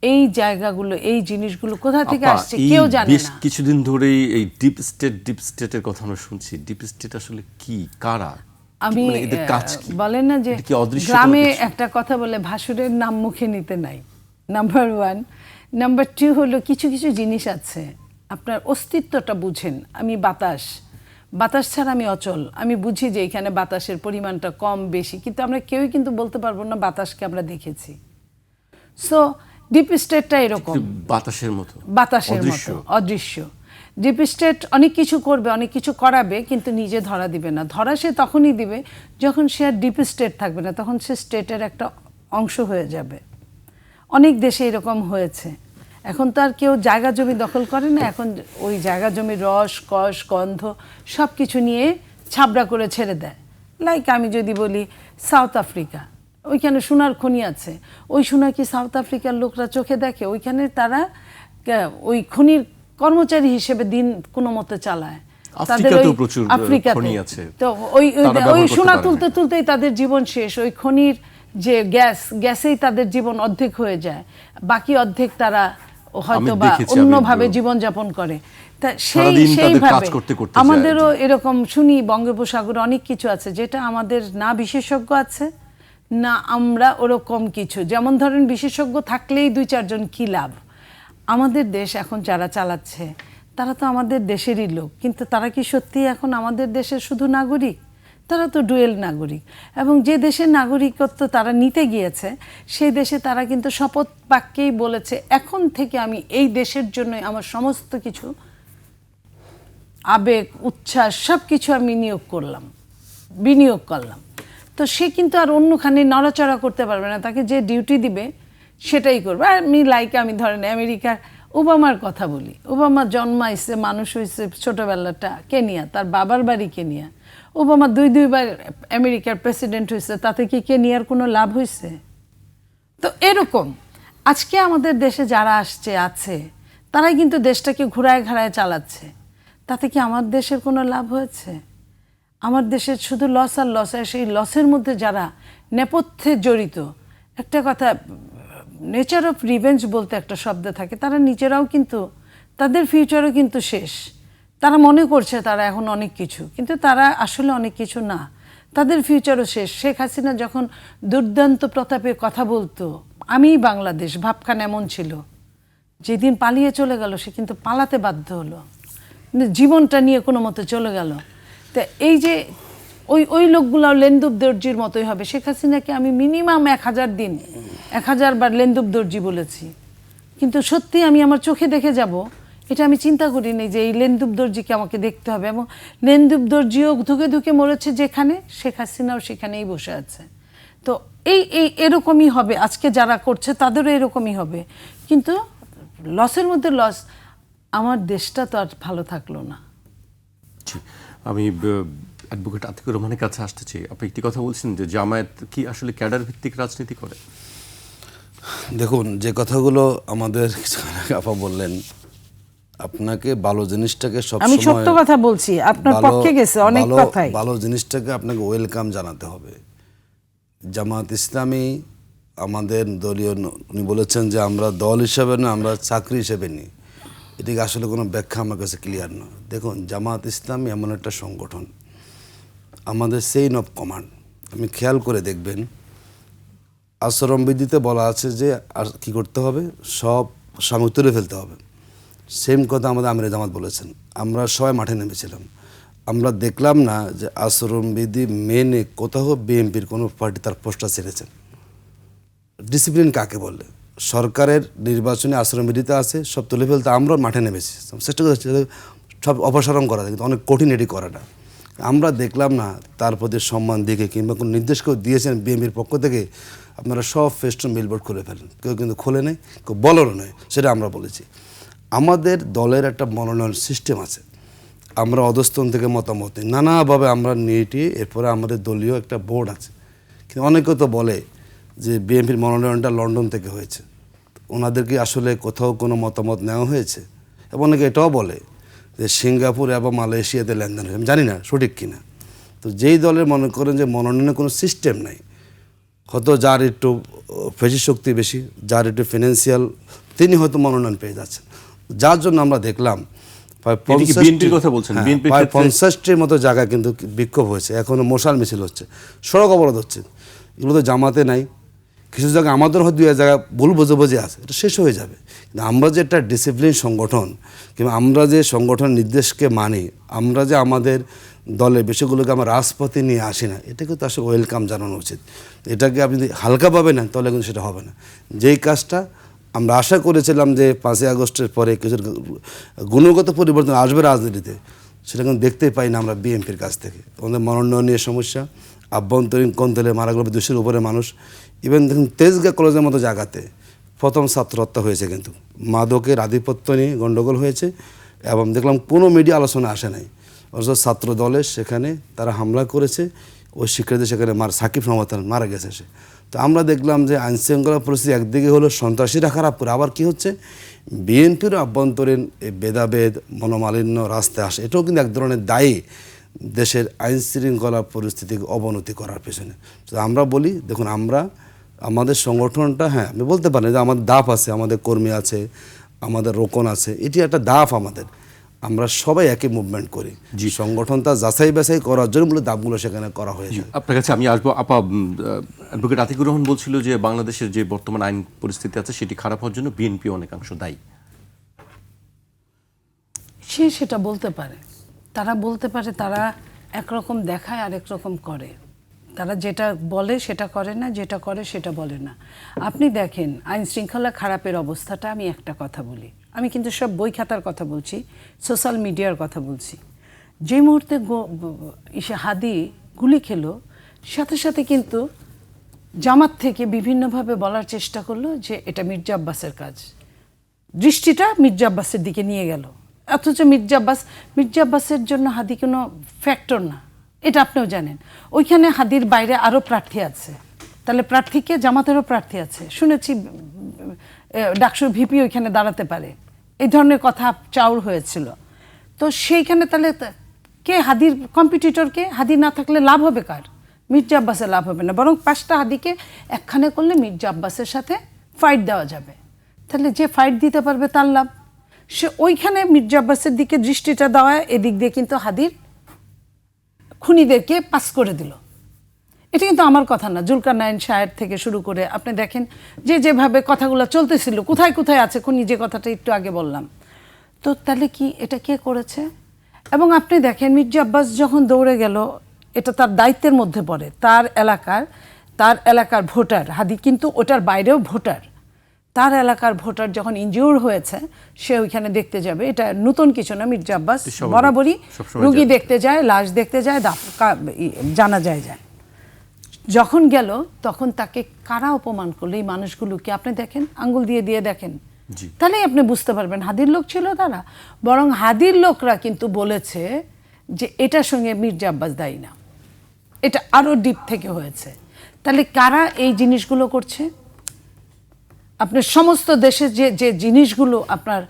এই জায়গাগুলো, এই জিনিসগুলো কোথা থেকে আসছে কেউ জানে না।
বেশ কিছুদিন ধরেই এই ডিপ স্টেটের কথা আমরা শুনছি। ডিপ স্টেট আসলে কি, কারা,
আমি
এদের কাজ কি?
বলেন না যে গ্রামে একটা কথা বলে ভাসুরের নাম মুখে নিতে নাই, নাম্বার 1। নাম্বার 2 হলো কিছু কিছু জিনিস আছে আপনার অস্তিত্বটা বুঝেন। আমি বাতাস ছাড়া আমি অচল। আমি বুঝি যে এখানে বাতাসের পরিমাণটা কম বেশি, কিন্তু আমরা কেউই কিন্তু বলতে পারবো না বাতাসকে আমরা দেখেছি। সো ডিপ স্টেটটা এরকম
বাতাসের মতো
অদৃশ্য। ডিপ স্টেট অনেক কিছু করবে, অনেক কিছু করাবে, কিন্তু নিজে ধরা দিবে না। ধরা সে তখনই দিবে যখন সে আর ডিপ স্টেট থাকবে না, তখন সে স্টেটের একটা অংশ হয়ে যাবে। অনেক দেশে এরকম হয়েছে। এখন তো আর কেউ জায়গা জমি দখল করে না, এখন ওই জায়গা জমির রস কষ গন্ধ সব কিছু নিয়ে ছাবড়া করে ছেড়ে দেয়। লাইক আমি যদি বলি সাউথ আফ্রিকা, ওইখানে সোনার খনি আছে। ওই সোনা কি সাউথ আফ্রিকার লোকরা চোখে দেখে? ওইখানে তারা ওই খনির কর্মচারী হিসেবে দিন কোনো মতে চালায়। তো ওই সোনা তুলতে তুলতেই তাদের জীবন শেষ। ওই খনির যে গ্যাসেই তাদের জীবন অর্ধেক হয়ে যায়, বাকি অর্ধেক তারা হয়তো বা অন্যভাবে জীবনযাপন করে। তা সেইভাবে আমাদেরও এরকম শুনি বঙ্গোপসাগরে অনেক কিছু আছে যেটা আমাদের না বিশেষজ্ঞ আছে না আমরা ওরকম কিছু। যেমন ধরেন বিশেষজ্ঞ থাকলেই 2-4 জন কি লাভ? আমাদের দেশ এখন যারা চালাচ্ছে তারা তো আমাদের দেশেরই লোক, কিন্তু তারা কি সত্যি এখন আমাদের দেশের শুধু নাগরিক? তারা তো ডুয়েল নাগরিক। এবং যে দেশের নাগরিকত্ব তারা নিতে গিয়েছে সেই দেশে তারা কিন্তু শপথ বাক্যেই বলেছে, এখন থেকে আমি এই দেশের জন্য আমার সমস্ত কিছু আবেগ উচ্ছ্বাস সব কিছু আমি বিনিয়োগ করলাম। তো সে কিন্তু আর অন্যখানে নড়াচড়া করতে পারবে না, তাকে যে ডিউটি দিবে সেটাই করবে। আর আমি ধরেন আমেরিকার ওবামার কথা বলি। ওবামা জন্মাইছে, মানুষ হয়েছে ছোটবেলাটা কেনিয়া, তার বাবার বাড়ি কেনিয়া। ওবামা 2-2বার আমেরিকার প্রেসিডেন্ট হয়েছে, তাতে কি কেনিয়ার কোনো লাভ হয়েছে? তো এরকম আজকে আমাদের দেশে যারা আছে তারাই কিন্তু দেশটাকে ঘুরায় ঘাড়ায় চালাচ্ছে। তাতে কি আমার দেশের কোনো লাভ হয়েছে? আমার দেশের শুধু লস আর লস। আর সেই লসের মধ্যে যারা নেপথ্যে জড়িত, একটা কথা নেচার অফ রিভেঞ্জ বলতে একটা শব্দ থাকে, তারা নিজেরাও কিন্তু তাদের ফিউচারও কিন্তু শেষ। তারা মনে করছে তারা এখন অনেক কিছু, কিন্তু তারা আসলে অনেক কিছু না, তাদের ফিউচারও শেষ। শেখ হাসিনা যখন দুর্দান্ত প্রতাপে কথা বলতো, আমি বাংলাদেশ, ভাবখান এমন ছিল। যেদিন পালিয়ে চলে গেল সে কিন্তু পালাতে বাধ্য হলো। কিন্তু জীবনটা নিয়ে কোনো মতে চলে গেল। তা এই যে ওই লোকগুলো লেন্দুব দর্জির মতোই হবে। শেখ হাসিনাকে আমি মিনিমাম 1000 দিন 1000 বার লেন্দুব দর্জি বলেছি, কিন্তু সত্যি আমি আমার চোখে দেখে যাব এটা আমি চিন্তা করিনি যে এই লেন্দুব দর্জিকে আমাকে দেখতে হবে। এবং লেন্দুব দর্জিও ধুকে ধুকে মরেছে যেখানে, শেখ হাসিনাও সেখানেই বসে আছে। তো এরকমই হবে, আজকে যারা করছে তাদেরও এরকমই হবে। কিন্তু লসের মধ্যে লস, আমার দেশটা তো আর ভালো থাকলো না।
জি, আমি অ্যাডভোকেট আতিকুর রহমানের কাছে আসতেছি। আপনি একটি কথা বলছেন যে জামায়াত কি আসলে ক্যাডার ভিত্তিক রাজনীতি করে?
দেখুন, যে কথাগুলো আমাদের আপা বললেন, আপনাকে ভালো জিনিসটাকে
আমি
সবসময়
সত্য কথা বলছি, আপনার পক্ষে গেছে অনেক কথাই।
ভালো জিনিসটাকে আপনাকে ওয়েলকাম জানাতে হবে। জামাত ইসলামী আমাদের দলীয় উনি বলেছেন যে আমরা দল হিসেবে না, আমরা চাকরি হিসেবে নিই। এটিকে আসলে কোনো ব্যাখ্যা আমার কাছে ক্লিয়ার না। দেখুন, জামাত ইসলামী এমন একটা সংগঠন, আমাদের চেইন অফ কমান্ড আপনি খেয়াল করে দেখবেন, আচরণবিধিতে বলা আছে যে আর কী করতে হবে, সব সামগ্রী তুলে ফেলতে হবে। সেম কথা আমাদের আমিরে জামাত বলেছেন। আমরা সবাই মাঠে নেমেছিলাম, আমরা দেখলাম না যে আচরণবিধি মেনে কোথাও বিএনপির কোনো পার্টি তার পোস্টার ছেড়েছেন। ডিসিপ্লিন কাকে বলে? সরকারের নির্বাচনী আচরণবিধিতে আছে, সব তুলে ফেলতে আমরা মাঠে নেমেছি, চেষ্টা করছি সব অপসারণ করা যায়, কিন্তু অনেক কঠিন এটি করাটা। আমরা দেখলাম না তার প্রতি সম্মান দিকে কিংবা কোনো নির্দেশ কেউ দিয়েছেন বিএনপির পক্ষ থেকে আপনারা সব ফেস্টুন বিলবোর্ড খুলে ফেলেন। কেউ কিন্তু খোলে নেই, কেউ বলারও নয়, সেটা আমরা বলেছি। আমাদের দলের একটা মনোনয়ন সিস্টেম আছে, আমরা অধস্তন থেকে মতামত নিই, নানাভাবে আমরা নিয়ে এরপরে আমাদের দলীয় একটা বোর্ড আছে। কিন্তু অনেকে তো বলে যে বিএনপির মনোনয়নটা লন্ডন থেকে হয়েছে, ওনাদেরকে আসলে কোথাও কোনো মতামত নেওয়া হয়েছে? এবং অনেকে এটাও বলে যে সিঙ্গাপুর এবং মালয়েশিয়াতে লেনদেন হয়েছে। আমি জানি না সঠিক কিনা। তো যেই দলের মনে করেন যে মনোনয়নের কোনো সিস্টেম নাই, হয়তো যার একটু ফেসি শক্তি বেশি, যার একটু ফিনান্সিয়াল, তিনি হয়তো মনোনয়ন পেয়ে যাচ্ছেন। যার জন্য আমরা দেখলাম প্রায় 50টির মতো জায়গায় কিন্তু বিক্ষোভ হয়েছে, এখনও মশাল মিছিল হচ্ছে, সড়ক অবরোধ হচ্ছে। এগুলো তো জামাতে নাই, কিছু জায়গায় আমাদের হয়তো 2 জায়গায় ভুল বোঝাবুঝি আছে, এটা শেষ হয়ে যাবে। কিন্তু আমরা যে একটা ডিসিপ্লিন সংগঠন কিংবা আমরা যে সংগঠন নির্দেশকে মানি, আমরা যে আমাদের দলের বিষয়গুলোকে আমরা রাজপথে নিয়ে আসি না, এটাকে তো আসলে ওয়েলকাম জানানো উচিত। এটাকে আপনি যদি হালকাভাবে নেন তাহলে কিন্তু সেটা হবে না। যেই কাজটা আমরা আশা করেছিলাম যে 5ই আগস্টের পরে কিছু গুণগত পরিবর্তন আসবে রাজনীতিতে, সেটা কিন্তু দেখতেই পাই না আমরা বিএনপির কাছ থেকে। আমাদের মনোনয়ন নিয়ে সমস্যা, আভ্যন্তরীণ কন্দলে মারা গেল 200-এর উপরে মানুষ। ইভেন দেখুন তেজগাঁ কলেজের মতো জায়গাতে প্রথম ছাত্র হত্যা হয়েছে, কিন্তু মাদকের আধিপত্য নিয়ে গণ্ডগোল হয়েছে এবং দেখলাম কোনো মিডিয়া আলোচনা আসে নাই। অথচ ছাত্র দলের সেখানে তারা হামলা করেছে, ওই শিক্ষার্থী সেখানে সাকিব রহমান মারা গেছে সে। তো আমরা দেখলাম যে আইনশৃঙ্খলা পরিস্থিতি একদিকে হলো সন্ত্রাসীরা খারাপ করে, আবার কি হচ্ছে বিএনপির আভ্যন্তরীণ এই ভেদাভেদ মনোমালিন্য রাস্তায় আসে। এটাও কিন্তু এক ধরনের দায়ী দেশের আইন শৃঙ্খলা পরিস্থিতিকে অবনতি করার পেছনে। তো আমরা বলি, দেখুন আমরা আমাদের সংগঠনটা, হ্যাঁ আমি বলতে পারি যে আমাদের দাপ আছে, আমাদের কর্মী আছে, আমাদের রোকন আছে, এটি একটা দাপ আমাদের। আমরা সবাই একই মুভমেন্ট করি, যে সংগঠনটা যাচাই বাছাই করার জন্য বলে দাপগুলো সেখানে করা হয়েছে।
আপনার কাছে আমি আসবো আপা। অ্যাডভোকেট আতিকুর রহমান বলছিল যে বাংলাদেশের যে বর্তমান আইন পরিস্থিতি আছে সেটি খারাপ হওয়ার জন্য বিএনপি অনেকাংশ দায়ী।
সেটা বলতে পারে, তারা বলতে পারে, তারা একরকম দেখায় আর একরকম করে। তারা যেটা বলে সেটা করে না, যেটা করে সেটা বলে না। আপনি দেখেন আইন শৃঙ্খলা খারাপের অবস্থাটা, আমি একটা কথা বলি, আমি কিন্তু সব বই খাতার কথা বলছি, সোশ্যাল মিডিয়ার কথা বলছি। যে মুহূর্তে হাদি গুলি খেলো, সাথে সাথে কিন্তু জামাত থেকে বিভিন্নভাবে বলার চেষ্টা করলো যে এটা মির্জা আব্বাসের কাজ, দৃষ্টিটা মির্জা আব্বাসের দিকে নিয়ে গেল। অথচ মির্জা আব্বাসের জন্য হাদি কোনো ফ্যাক্টর না, এটা আপনিও জানেন। ওইখানে হাদির বাইরে আরও প্রার্থী আছে, তাহলে প্রার্থীকে জামাতেরও প্রার্থী আছে, শুনেছি ডাকসুর ভিপি ওইখানে দাঁড়াতে পারে, এই ধরনের কথা চাউর হয়েছিল। তো সেইখানে তাহলে কে হাদির কম্পিটিটরকে? হাদি না থাকলে লাভ হবে কার? মির্জা আব্বাসের লাভ হবে না, বরং 5টা হাদিকে একখানে করলে মির্জা আব্বাসের সাথে ফাইট দেওয়া যাবে। তাহলে যে ফাইট দিতে পারবে তার লাভ। সে ওইখানে মির্জা আব্বাসের দিকে দৃষ্টিটা দেওয়া, এদিক দিয়ে কিন্তু হাদির খুনিদেরকে পাস করে দিল। এটা কিন্তু আমার কথা না, জুলকারনাইন শাহের থেকে শুরু করে আপনি দেখেন যে যেভাবে কথাগুলো চলতেছিল, কোথায় কোথায় আছে খুনি, যে কথাটা একটু আগে বললাম। তো তাহলে কি এটা কে করেছে? এবং আপনি দেখেন মির্জা আব্বাস যখন দৌড়ে গেল, এটা তার দায়িত্বের মধ্যে পড়ে, তার এলাকার ভোটার, হাদি কিন্তু ওটার বাইরেও ভোটার, তার এলাকার ভোটার যখন ইনজিউর হয়েছে সে ওইখানে দেখতে যাবে। এটা নতুন কিছু না, মির্জা আব্বাস বরাবরই রুগী দেখতে যায়, লাশ দেখতে যায়, জানা যায়। যখন গেল তখন তাকে কারা অপমান করলো, এই মানুষগুলোকে আপনি দেখেন, আঙ্গুল দিয়ে দেখেন, তাহলেই আপনি বুঝতে পারবেন হাদির লোক ছিল তারা। বরং হাদির লোকরা কিন্তু বলেছে যে এটার সঙ্গে মির্জা আব্বাস দায়ী না, এটা আরো ডিপ থেকে হয়েছে। তাহলে কারা এই জিনিসগুলো করছে? আপনার সমস্ত দেশে যে জিনিসগুলো আপনার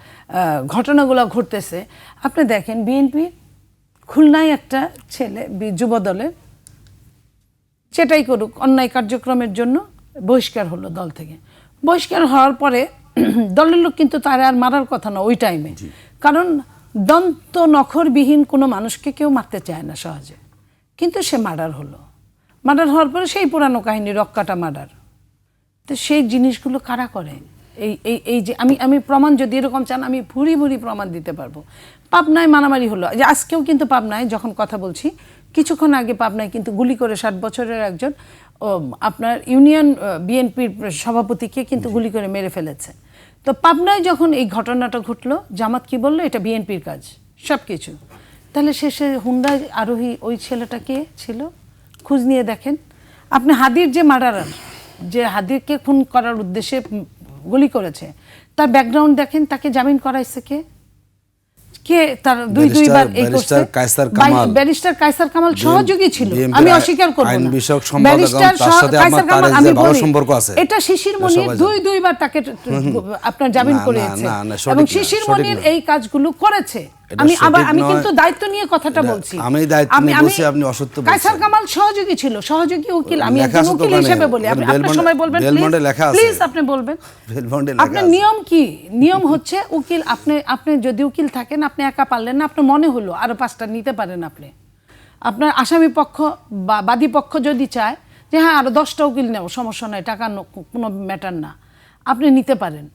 ঘটনাগুলো ঘটতেছে, আপনি দেখেন বিএনপি খুলনায় একটা ছেলে যুবদলের যেটাই করুক অন্যায় কার্যক্রমের জন্য বহিষ্কার হলো দল থেকে। বহিষ্কার হওয়ার পরে দলের লোক কিন্তু তারা আর মারার কথা না ওই টাইমে, কারণ দন্ত নখরবিহীন কোনো মানুষকে কেউ মারতে চায় না সহজে, কিন্তু সে মার্ডার হলো। মার্ডার হওয়ার পরে সেই পুরানো কাহিনী, রক্কাটা মার্ডার। তো সেই জিনিসগুলো কারা করে? এই যে আমি প্রমাণ যদি এরকম চান আমি ভুরি প্রমাণ দিতে পারবো। পাবনায় মারামারি হলো, যে আজকেও কিন্তু পাবনায় যখন কথা বলছি, কিছুক্ষণ আগে পাবনায় কিন্তু গুলি করে 60 বছরের একজন আপনার ইউনিয়ন বিএনপির সভাপতিকে কিন্তু গুলি করে মেরে ফেলেছে। তো পাবনায় যখন এই ঘটনাটা ঘটলো, জামাত কি বললো? এটা বিএনপির কাজ সব কিছু। তাহলে শেষে হুন্ডায় আরোহী ওই ছেলেটা কে ছিল? খোঁজ নিয়ে দেখেন আপনি। হাদির যে মার্ডারার, যে হাদিরকে খুন করার উদ্দেশ্যে গুলি করেছে, তার ব্যাকগ্রাউন্ড দেখেন, তাকে জামিন করাইছে কে? তার দুইবার এই করছে ব্যারিস্টার কায়সার কামাল সহযোগী ছিল, আমি অস্বীকার করব না। ব্যারিস্টার কায়সার কামাল, আমি বলি এটা শিশির মনির দুইবার তাকে আপনার জামিন করিয়েছে, এবং শিশির মনির এই কাজগুলো করেছে। আমি কিন্তু দায়িত্ব নিয়ে কথাটা বলছি।
আমি দায়িত্ব নিয়ে বলছি, আপনি অসত্য বলছেন।
কায়সার কামাল সহযোগী ছিল, সহযোগী উকিল। আমি একজন উকিল হিসেবে বলি, আপনার সময় বলবেন প্লিজ, আপনি বলবেন আপনার নিয়ম কি? নিয়ম হচ্ছে উকিল, আপনি যদি উকিল থাকেন, আপনি একা পারলেন না, আপনার মনে হলো আরো 5টা নিতে পারেন। আপনার আসামি পক্ষ বা বাদী পক্ষ যদি চায় যে হ্যাঁ আরো 10টা উকিল নেব, সমস্যা নয়, টাকা কোনো ম্যাটার না, আপনি নিতে পারেন।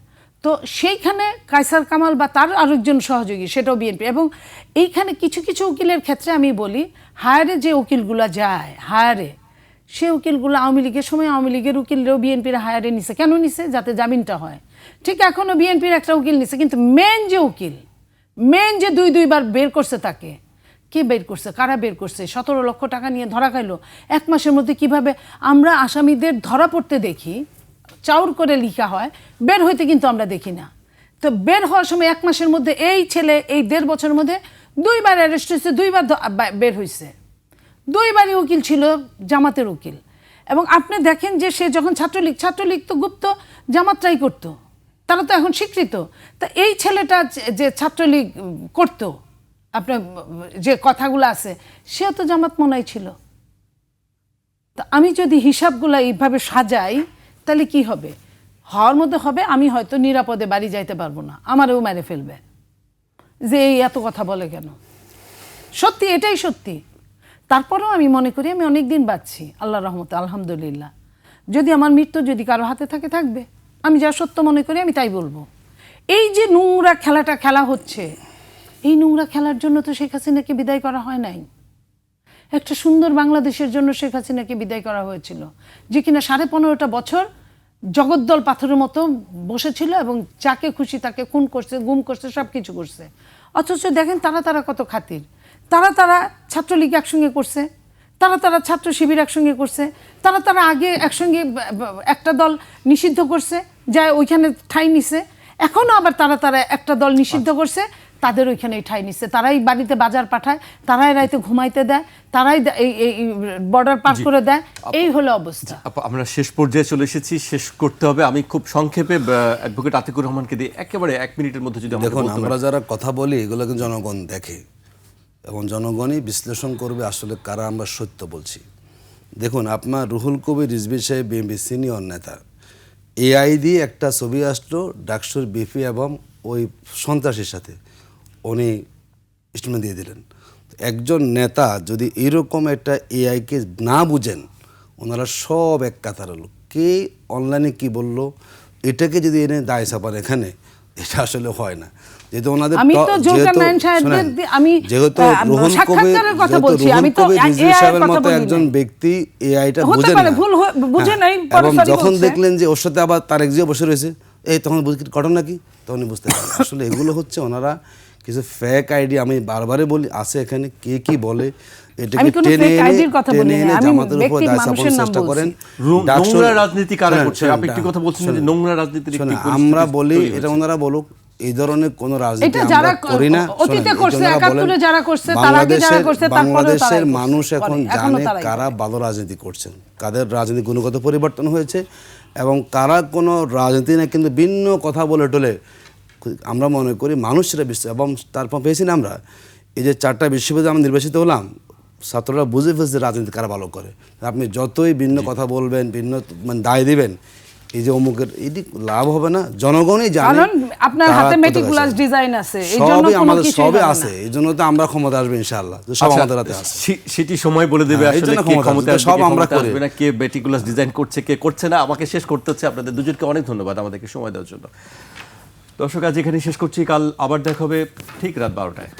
তো সেইখানে কায়সার কামাল বা তার আরেকজন সহযোগী, সেটাও বিএনপি। এবং এইখানে কিছু কিছু উকিলের ক্ষেত্রে আমি বলি, হায়ারে যে উকিলগুলা যায়, হায়ারে সে উকিলগুলো আওয়ামী লীগের সময় আওয়ামী লীগের উকিলরাও বিএনপির হায়ারে নিছে। কেন নিছে? যাতে জামিনটা হয়। ঠিক এখনও বিএনপির একটা উকিল নিছে, কিন্তু মেন যে উকিল, মেন যে দুইবার বের করছে, তাকে কে বের করছে? কারা বের করছে? 17 লক্ষ টাকা নিয়ে ধরা খাইলো 1 মাসের মধ্যে। কিভাবে আমরা আসামিদের ধরা পড়তে দেখি, চাউর করে লিখা হয়, বের হইতে কিন্তু আমরা দেখি না। তো বের হওয়ার সময় 1 মাসের মধ্যে এই ছেলে এই 1.5 বছরের মধ্যে 2বার অ্যারেস্ট হয়েছে, 2বার বের হয়েছে। 2বারই উকিল ছিল জামাতের উকিল। এবং আপনি দেখেন যে সে যখন ছাত্রলীগ তো গুপ্ত জামাতটাই করতো, তারা তো এখন স্বীকৃত। তা এই ছেলেটা যে ছাত্রলীগ করতো, আপনার যে কথাগুলো আছে, সেও তো জামাত মনাই ছিল। তা আমি যদি হিসাবগুলো এইভাবে সাজাই, তাহলে কি হবে? হওয়ার মধ্যে হবে আমি হয়তো নিরাপদে বাড়ি যাইতে পারবো না, আমারও মেরে ফেলবে, যে এই এত কথা বলে কেন। সত্যি, এটাই সত্যি। তারপরেও আমি মনে করি আমি অনেক দিন বাঁচছি, আল্লাহর রহমতে, আলহামদুলিল্লাহ। যদি আমার মৃত্যু যদি কারো হাতে থাকে, থাকবে। আমি যা সত্য মনে করি আমি তাই বলবো। এই যে নোংরা খেলাটা খেলা হচ্ছে, এই নোংরা খেলার জন্য তো শেখ হাসিনাকে বিদায় করা হয় নাই। একটা সুন্দর বাংলাদেশের জন্য শেখ হাসিনাকে বিদায় করা হয়েছিল, যে কিনা 15.5টা বছর জগদ্দল পাথরের মতো বসেছিল এবং যাকে খুশি তাকে খুন করছে, গুম করছে, সব কিছু করছে। অথচ দেখেন তারা কত খাতির। তারা ছাত্রলীগ একসঙ্গে করছে, তারা ছাত্র শিবির একসঙ্গে করছে, তারা আগে একসঙ্গে একটা দল নিষিদ্ধ করছে, যায় ওইখানে ঠাঁই নিছে। এখনও আবার তারা একটা দল নিষিদ্ধ করছে, তাদের ওইখানে ঠাঁই নিচ্ছে। তারাই বাড়িতে বাজার পাঠায়, তারাই রাইতে ঘুমাইতে দেয়, তারাই এই বর্ডার পার করে দেয়। এই হলো অবস্থা।
আমরা শেষ পর্যায়ে চলে এসেছি, শেষ করতে হবে। আমি খুব সংক্ষেপে অ্যাডভোকেট আতিকুর রহমানকে দিয়ে একেবারে 1 মিনিটের মধ্যে যদি
দেখুন, আমরা যারা কথা বলি এগুলো কিন্তু জনগণ দেখে এবং জনগণই বিশ্লেষণ করবে আসলে কারা আমরা সত্য বলছি। দেখুন, আপনার রুহুল কবির রিজভী সাহেব বিএনপি সিনিয়র নেতা, এআই দিয়ে একটা ছবি আসলো ডাকসুর বিপি এবং ওই সন্ত্রাসীর সাথে, উনি স্টেটমেন্ট দিয়ে দিলেন। একজন নেতা যদি এরকম একটা এআইকে না বুঝেন, ওনারা সব এক কাতার লোক, কে অনলাইনে কি বলল, এটাকে যদি এনে দায় চাপান এখানে, এটা আসলে হয় না। যেহেতু ওনাদের
আমি তো জুলকার নাইন সাহেবদের আমি
যেহেতু রুহুল কবির
সাক্ষাৎকারের কথা বলছি, আমি তো
রিজভী
AI
সাহেবের
কথা
মতো
বলি
একজন
নাই।
ব্যক্তি এআইটা
হতে
বুঝেন
পারে
না,
ভুল বুঝে
হ্যাঁ,
নাই, পরে
এবং
sorry
যখন
বলছে।
দেখলেন যে ওর সাথে আবার তারেক জিয়া বসে রয়েছে, এই তখন বুঝি ঘটনা কি, তখনই বুঝতে পারলেন আসলে এগুলো হচ্ছে ওনারা কিছু ফেক আইডি। আমি বারবারে বলি আছে এখানে, কে কি বলে এটাকে
আমি কোনো
টেনে
fake
এনে
ID র কথা বলি না, আমি
জামাতের উপর
ব্যক্তি
দায়
মানুষের
চাপানোর
নাম
চেষ্টা করেন।
বলছি।
নোংরা রাজনীতি কারা
শোনেন,
করছে?
শোনেন,
আপনি একটি কথা বলছেন যে
শোনেন,
নোংরা রাজনীতির একটি
শোনেন,
পরিস্থিতি
আমরা বলি
তৈরি
এটা
হয়েছে।
ওনারা বলুক, এই ধরনের কোন রাজনীতি
এটা
আমরা
যারা
করি না।
অতীতে
শোনেন,
করছে,
এই যে ওনারা বলেন,
৭১ যারা করছে, তার আগে যারা করছে, তারপরেও
বাংলাদেশের
তারাই
মানুষ
করছে,
এখন
করে, এখনো
জানে
তারাই
কারা
করে।
ভালো রাজনীতি করছেন, কাদের রাজনীতি গুণগত পরিবর্তন হয়েছে এবং কারা কোনো রাজনীতি না কিন্তু ভিন্ন কথা বলে টলে। আমরা মনে করি মানুষরা বিশ্বাস, এবং তারপর পেয়েছি না আমরা এই যে 4টা বিশ্ববিদ্যালয়ে আমরা নির্বাচিত হলাম, ছাত্ররা বুঝে ফেলছে রাজনীতি কারা ভালো করে। আপনি যতই ভিন্ন কথা বলবেন, ভিন্ন মানে দায় দিবেন, এই যে অমুকের, এটি লাভ হবে না। জনগণই জানে,
কারণ আপনার
তারা
হাতে
কত
মেটিকুলাস
কাছে।
ডিজাইন আছে, এই জন্য
সবই
কোনো
আমাদের
কিছু
সবই আছে, এই জন্য তো আমরা ক্ষমতা আসবে ইনশাআল্লাহ, তো সব
আচ্ছা,
আমাদের হাতে আছে।
সেটি সময় বলে দেবে
হ্যাঁ, এই
আসলে
জন্য
কে
ক্ষমতা
ক্ষমতা
আসবে,
আসবে,
সব
কে
আমরা
ক্ষমতা
করি।
আসবে না, কে মেটিকুলাস ডিজাইন করছে, কে করছে না। আমাকে শেষ করতে হচ্ছে। আপনাদের দুজনকে অনেক ধন্যবাদ আমাদেরকে সময় দেওয়ার জন্য। দর্শক, আজ এখানেই শেষ করছি। কাল আবার দেখা হবে ঠিক রাত 12টায়।